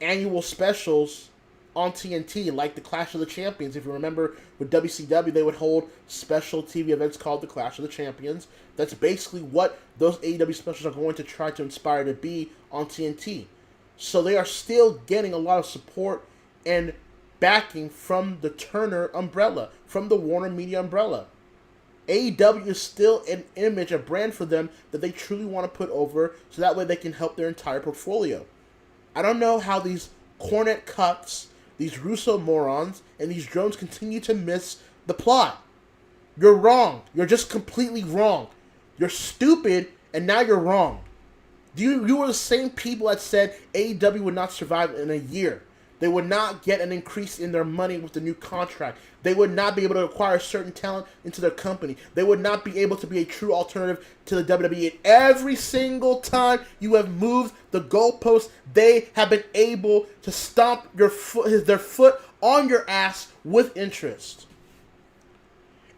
annual specials on TNT, like the Clash of the Champions. If you remember, with WCW, they would hold special TV events called the Clash of the Champions. That's basically what those AEW specials are going to try to inspire to be on TNT. So they are still getting a lot of support and backing from the Turner umbrella, from the Warner Media umbrella. AEW is still an image, a brand for them that they truly want to put over so that way they can help their entire portfolio. I don't know how these cornet cucks, these Russo morons, and these drones continue to miss the plot. You're wrong. You're just completely wrong. You're stupid, and now you're wrong. You were the same people that said AEW would not survive in a year. They would not get an increase in their money with the new contract. They would not be able to acquire certain talent into their company. They would not be able to be a true alternative to the WWE. And every single time you have moved the goalposts, they have been able to stomp their foot on your ass with interest.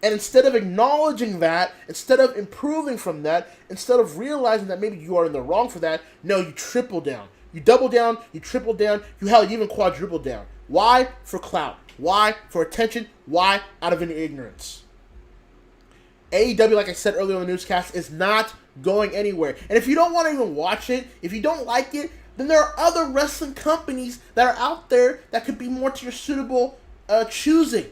And instead of acknowledging that, instead of improving from that, instead of realizing that maybe you are in the wrong for that, no, you triple down. You double down, you triple down, you even quadruple down. Why? For clout. Why? For attention. Why? Out of ignorance. AEW, like I said earlier on the newscast, is not going anywhere. And if you don't want to even watch it, if you don't like it, then there are other wrestling companies that are out there that could be more to your suitable choosing.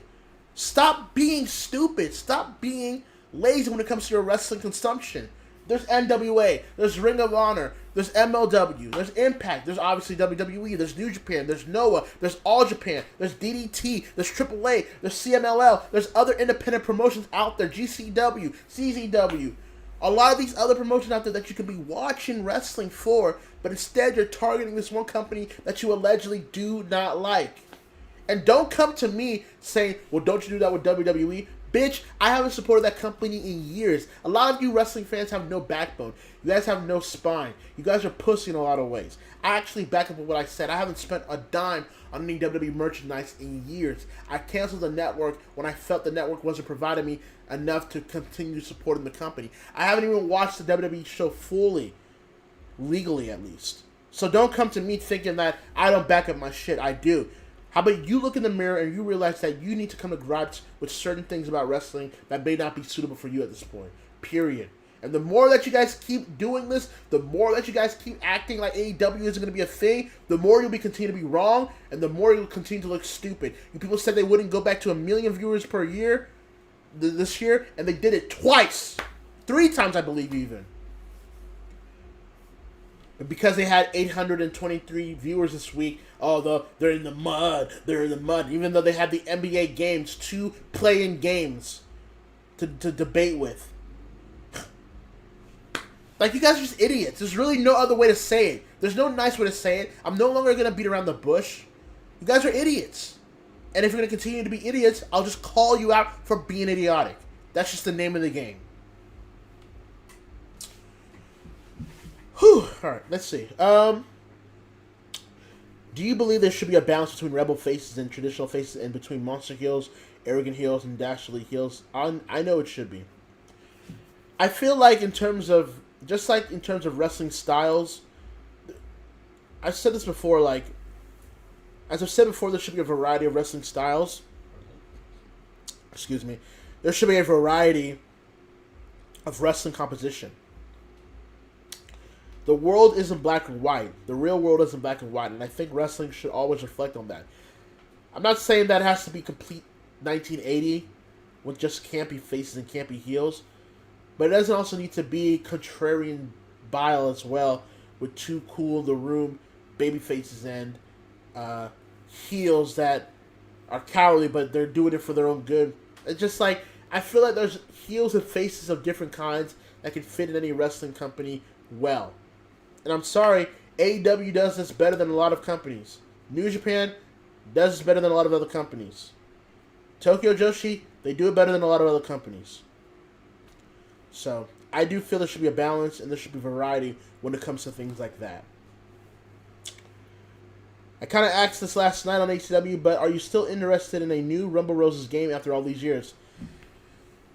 Stop being stupid. Stop being lazy when it comes to your wrestling consumption. There's NWA, there's Ring of Honor, there's MLW, there's Impact, there's obviously WWE, there's New Japan, there's Noah, there's All Japan, there's DDT, there's AAA, there's CMLL, there's other independent promotions out there, GCW, CZW. A lot of these other promotions out there that you could be watching wrestling for, but instead you're targeting this one company that you allegedly do not like. And don't come to me saying, well, don't you do that with WWE? Bitch, I haven't supported that company in years. A lot of you wrestling fans have no backbone. You guys have no spine. You guys are pussy in a lot of ways. I actually back up with what I said. I haven't spent a dime on any WWE merchandise in years. I canceled the network when I felt the network wasn't providing me enough to continue supporting the company. I haven't even watched the WWE show fully, legally at least. So don't come to me thinking that I don't back up my shit. I do. How about you look in the mirror and you realize that you need to come to grips with certain things about wrestling that may not be suitable for you at this point. Period. And the more that you guys keep doing this, the more that you guys keep acting like AEW isn't going to be a thing, the more you'll continue to be wrong, and the more you'll continue to look stupid. You people said they wouldn't go back to 1 million viewers per year this year, and they did it twice. 3 times, I believe, even. And because they had 823 viewers this week, they're in the mud. They're in the mud. Even though they had the NBA games, 2 play-in games to debate with. Like, you guys are just idiots. There's really no other way to say it. There's no nice way to say it. I'm no longer going to beat around the bush. You guys are idiots. And if you're going to continue to be idiots, I'll just call you out for being idiotic. That's just the name of the game. Whew. Alright, let's see. Do you believe there should be a balance between rebel faces and traditional faces, and between monster heels, arrogant heels, and dastardly heels? I know it should be. I feel like in terms of wrestling styles, I've said this before, like, as I've said before, there should be a variety of wrestling styles. Excuse me. There should be a variety of wrestling composition. The world isn't black and white. The real world isn't black and white, and I think wrestling should always reflect on that. I'm not saying that has to be complete 1980 with just campy faces and campy heels, but it doesn't also need to be contrarian bile as well, with too cool in the room baby faces and heels that are cowardly, but they're doing it for their own good. It's just like, I feel like there's heels and faces of different kinds that can fit in any wrestling company well. And I'm sorry, AEW does this better than a lot of companies. New Japan does this better than a lot of other companies. Tokyo Joshi, they do it better than a lot of other companies. So, I do feel there should be a balance and there should be variety when it comes to things like that. I kind of asked this last night on AEW, but are you still interested in a new Rumble Roses game after all these years?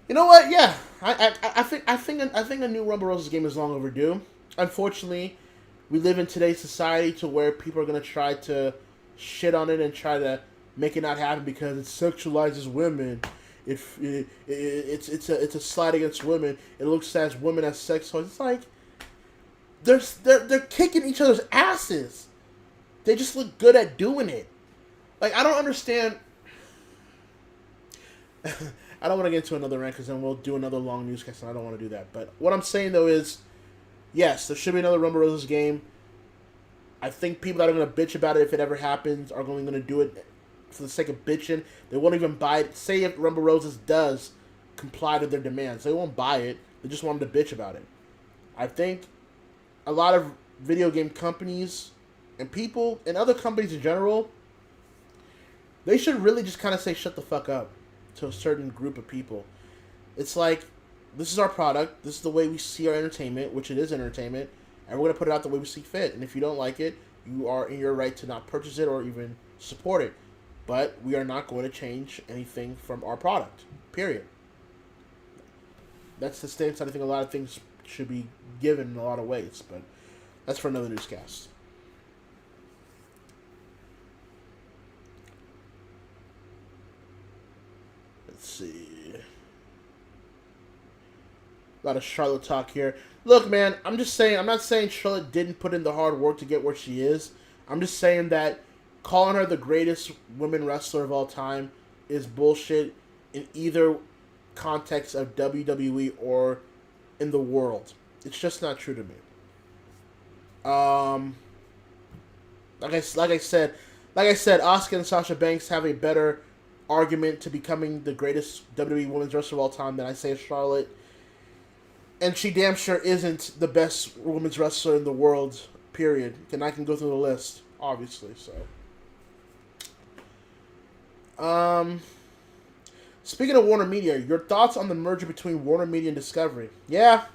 You know what? Yeah, I think a new Rumble Roses game is long overdue. Unfortunately, we live in today's society to where people are going to try to shit on it and try to make it not happen because it sexualizes women. It's a slight against women. It looks at women as sex toys. It's like they're kicking each other's asses. They just look good at doing it. Like, I don't understand. I don't want to get into another rant because then we'll do another long newscast and I don't want to do that. But what I'm saying though is, yes, there should be another Rumble Roses game. I think people that are going to bitch about it if it ever happens are only going to do it for the sake of bitching. They won't even buy it. Say if Rumble Roses does comply to their demands, they won't buy it. They just wanted to bitch about it. I think a lot of video game companies and people and other companies in general, they should really just kind of say shut the fuck up to a certain group of people. It's like, this is our product, this is the way we see our entertainment, which it is entertainment, and we're going to put it out the way we see fit. And if you don't like it, you are in your right to not purchase it or even support it. But we are not going to change anything from our product, period. That's the stance. I think a lot of things should be given in a lot of ways, but that's for another newscast. Let's see. A lot of Charlotte talk here. Look, man, I'm just saying, I'm not saying Charlotte didn't put in the hard work to get where she is. I'm just saying that calling her the greatest women wrestler of all time is bullshit in either context of WWE or in the world. It's just not true to me. Like I said, Asuka and Sasha Banks have a better argument to becoming the greatest WWE women's wrestler of all time than I say Charlotte. And she damn sure isn't the best women's wrestler in the world, period. And I can go through the list, obviously, so. Speaking of Warner Media, your thoughts on the merger between Warner Media and Discovery? Yeah.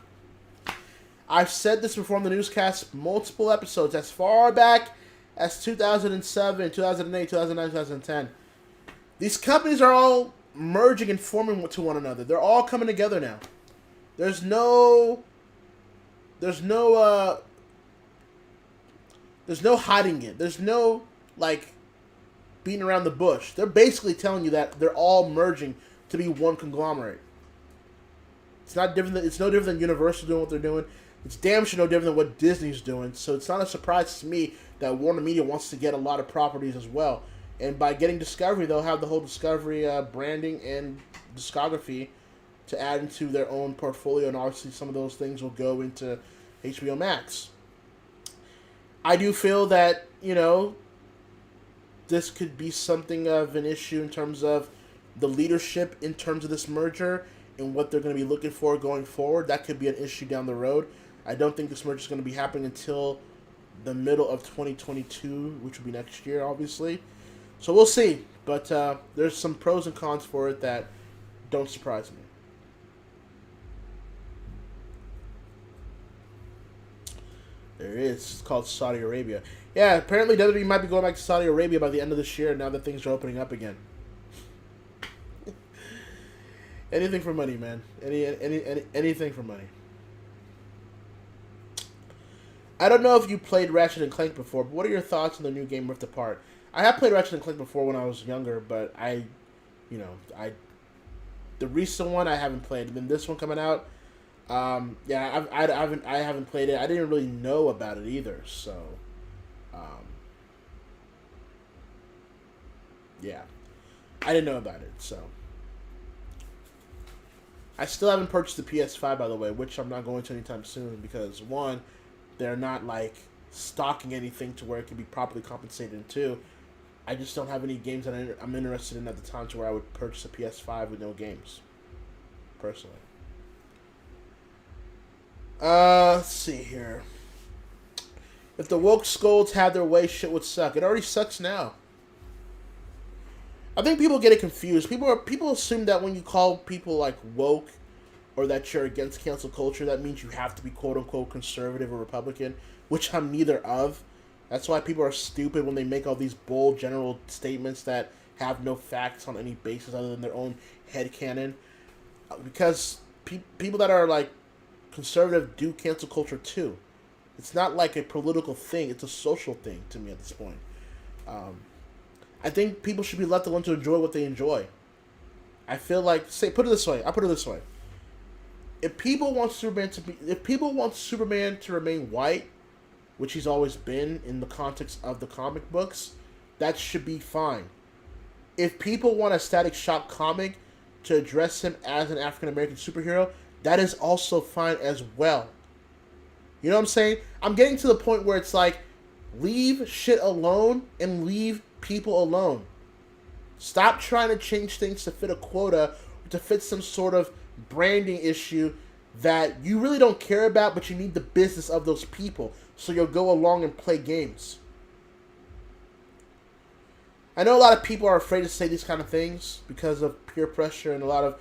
I've said this before on the newscast, multiple episodes, as far back as 2007, 2008, 2009, 2010. These companies are all merging and forming to one another. They're all coming together now. There's no hiding it. There's no, like, beating around the bush. They're basically telling you that they're all merging to be one conglomerate. It's no different than Universal doing what they're doing. It's damn sure no different than what Disney's doing. So it's not a surprise to me that Warner Media wants to get a lot of properties as well. And by getting Discovery, they'll have the whole Discovery branding and discography to add into their own portfolio, and obviously some of those things will go into HBO Max. I do feel that, this could be something of an issue in terms of the leadership in terms of this merger and what they're going to be looking for going forward. That could be an issue down the road. I don't think this merger is going to be happening until the middle of 2022, which will be next year, obviously. So we'll see. But there's some pros and cons for it that don't surprise me. There it is. It's called Saudi Arabia. Yeah, apparently WWE might be going back to Saudi Arabia by the end of this year now that things are opening up again. Anything for money, man. Anything for money. I don't know if you played Ratchet and Clank before, but what are your thoughts on the new game Rift Apart? I have played Ratchet and Clank before when I was younger, but the recent one I haven't played. And then this one coming out, yeah, I haven't played it. I didn't really know about it either, so, yeah, I didn't know about it. So, I still haven't purchased the PS5, by the way, which I'm not going to anytime soon because one, they're not like stocking anything to where it can be properly compensated, and two, I just don't have any games that I'm interested in at the time to where I would purchase a PS5 with no games, personally. Let's see here. If the woke scolds had their way, shit would suck. It already sucks now. I think people get it confused. People assume that when you call people like woke or that you're against cancel culture, that means you have to be quote unquote conservative or Republican, which I'm neither of. That's why people are stupid when they make all these bold general statements that have no facts on any basis other than their own headcanon. Because people that are like conservative do cancel culture too. It's not like a political thing, it's a social thing to me at this point. I think people should be left alone to enjoy what they enjoy. I feel like, I'll put it this way. If people want Superman to remain white, which he's always been in the context of the comic books, that should be fine. If people want a Static Shock comic to address him as an African American superhero, that is also fine as well. You know what I'm saying? I'm getting to the point where it's like, leave shit alone and leave people alone. Stop trying to change things to fit a quota, to fit some sort of branding issue that you really don't care about, but you need the business of those people, so you'll go along and play games. I know a lot of people are afraid to say these kind of things because of peer pressure and a lot of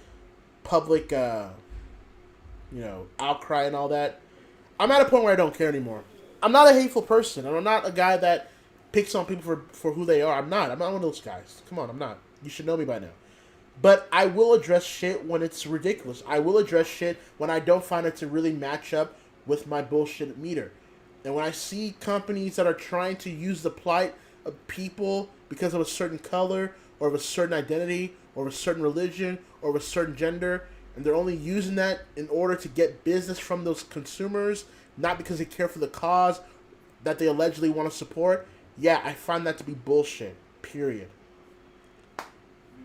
public, outcry and all that. I'm at a point where I don't care anymore. I'm not a hateful person, and I'm not a guy that picks on people for who they are. I'm not one of those guys. Come on, I'm not. You should know me by now. But I will address shit when it's ridiculous. I will address shit when I don't find it to really match up with my bullshit meter. And when I see companies that are trying to use the plight of people because of a certain color or of a certain identity or of a certain religion or of a certain gender, and they're only using that in order to get business from those consumers, not because they care for the cause that they allegedly want to support, yeah, I find that to be bullshit. Period.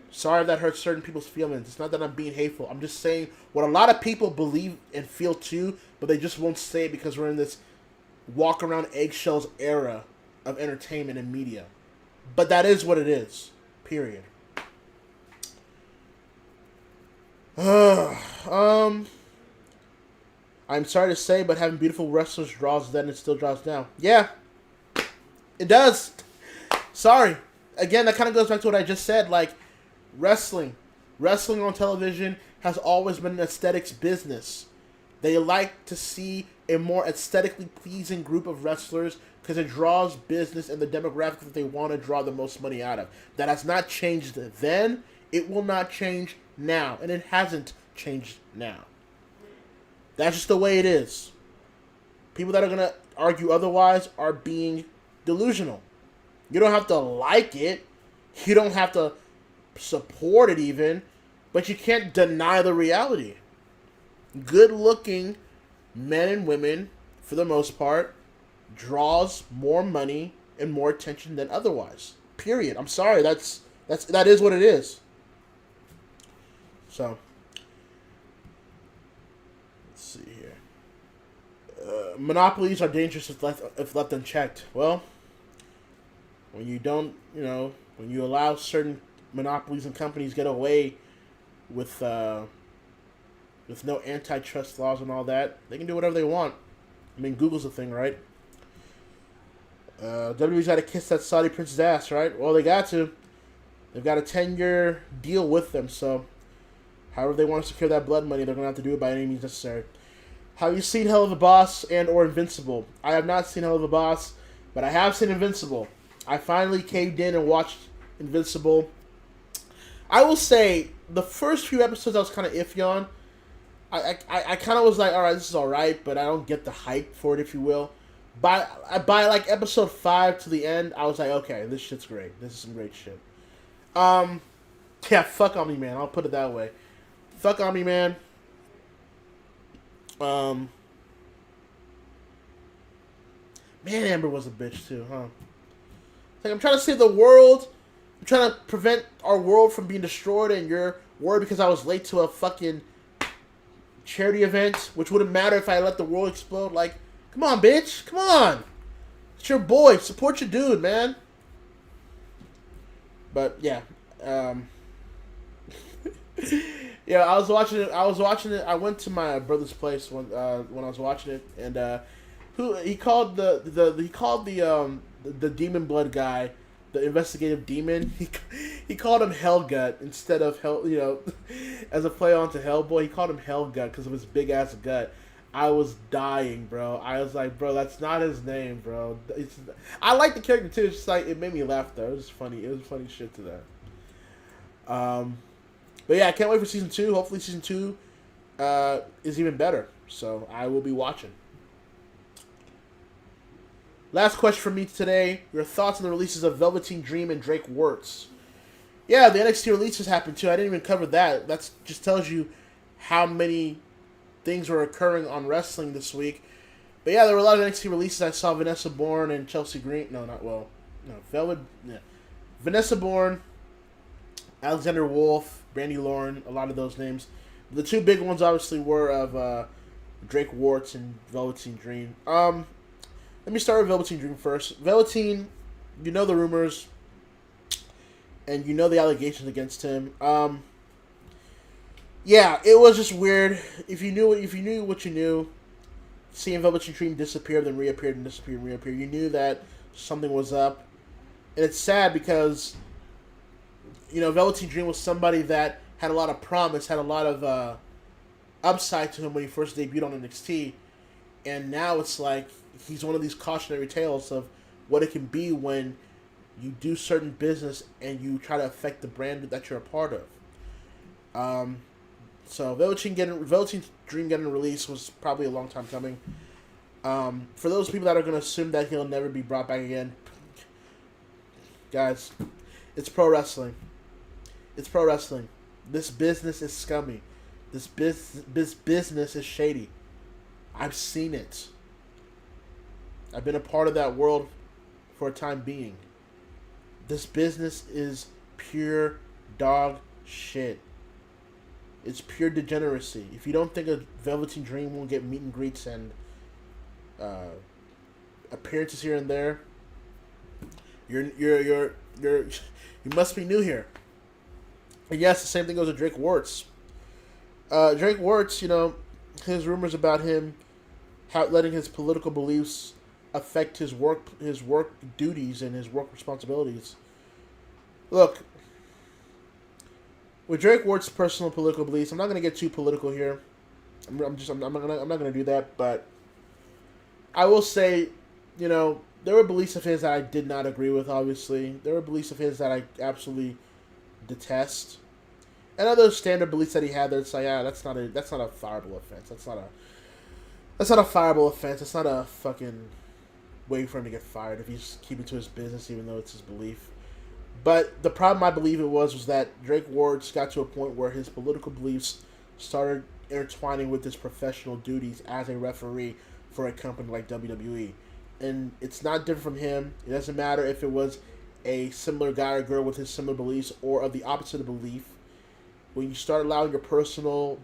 Sorry if that hurts certain people's feelings. It's not that I'm being hateful. I'm just saying what a lot of people believe and feel too, but they just won't say it because we're in this walk around eggshells era of entertainment and media. But that is what it is. Period. I'm sorry to say, but having beautiful wrestlers draws then, it still draws down. Yeah, it does. Sorry. Again, that kind of goes back to what I just said. Like, wrestling on television has always been an aesthetics business. They like to see a more aesthetically pleasing group of wrestlers because it draws business and the demographic that they want to draw the most money out of. That has not changed then. It will not change now. And it hasn't changed now. That's just the way it is. People that are going to argue otherwise are being delusional. You don't have to like it. You don't have to support it even. But you can't deny the reality. Good-looking men and women, for the most part, draws more money and more attention than otherwise. Period. I'm sorry. That is what it is. So, let's see here. Monopolies are dangerous if left unchecked. Well, when you don't, when you allow certain monopolies and companies get away with no antitrust laws and all that, they can do whatever they want. I mean, Google's a thing, right? WWE's got to kiss that Saudi prince's ass, right? Well, they got to. They've got a 10-year deal with them, so however they want to secure that blood money, they're going to have to do it by any means necessary. Have you seen Hell of a Boss and or Invincible? I have not seen Hell of a Boss, but I have seen Invincible. I finally caved in and watched Invincible. I will say, the first few episodes I was kind of iffy on. I kind of was like, alright, this is alright, but I don't get the hype for it, if you will. By like episode 5 to the end, I was like, okay, this shit's great. This is some great shit. Yeah, fuck Omni-Man, I'll put it that way. Fuck Omni-Man. Man, Amber was a bitch too, huh? Like, I'm trying to save the world. I'm trying to prevent our world from being destroyed, and you're worried because I was late to a fucking charity event, which wouldn't matter if I let the world explode. Like, come on, bitch. Come on. It's your boy. Support your dude, man. But, yeah. Yeah, I was watching it. I went to my brother's place when I was watching it, and he called the demon blood guy, the investigative demon. He called him Hellgut instead of as a play on to Hellboy. He called him Hellgut because of his big ass gut. I was dying, bro. I was like, bro, that's not his name, bro. I like the character too. It's just like, it made me laugh though. It was funny. It was funny shit to that. But yeah, I can't wait for season 2. Hopefully season 2 is even better. So I will be watching. Last question from me today. Your thoughts on the releases of Velveteen Dream and Drake Wuertz. Yeah, the NXT releases happened too. I didn't even cover that. That just tells you how many things were occurring on wrestling this week. But yeah, there were a lot of NXT releases. I saw Vanessa Bourne and Chelsea Green. Vanessa Bourne, Alexander Wolf, Brandy Lauren, a lot of those names. The two big ones obviously were of Drake Wuertz and Velveteen Dream. Let me start with Velveteen Dream first. Velveteen, you know the rumors, and you know the allegations against him. Yeah, it was just weird. If you knew what you knew, seeing Velveteen Dream disappear, then reappear, and disappear, and reappear, you knew that something was up. And it's sad because, Velveteen Dream was somebody that had a lot of promise, had a lot of upside to him when he first debuted on NXT. And now it's like he's one of these cautionary tales of what it can be when you do certain business and you try to affect the brand that you're a part of. So Velveteen Dream getting released was probably a long time coming. For those people that are going to assume that he'll never be brought back again, guys, it's pro wrestling. It's pro wrestling. This business is scummy. This business is shady. I've seen it. I've been a part of that world for a time being. This business is pure dog shit. It's pure degeneracy. If you don't think a Velveteen Dream will get meet and greets and appearances here and there, you must be new here. And yes, the same thing goes with Drake Wuertz. Drake Wuertz, his rumors about him letting his political beliefs affect his work duties and his work responsibilities. Look, with Drake Wuertz's personal political beliefs, I'm not going to get too political here. I'm not going to do that, but I will say, there were beliefs of his that I did not agree with. Obviously, there were beliefs of his that I absolutely detest, and other standard beliefs that he had that it's like, that's not a fireable offense. That's not a fireable offense. It's not a fucking way for him to get fired if he's keeping to his business, even though it's his belief. But the problem, I believe it was that Drake Wuertz got to a point where his political beliefs started intertwining with his professional duties as a referee for a company like WWE. And it's not different from him. It doesn't matter if it was a similar guy or girl with his similar beliefs or of the opposite of belief. When you start allowing your personal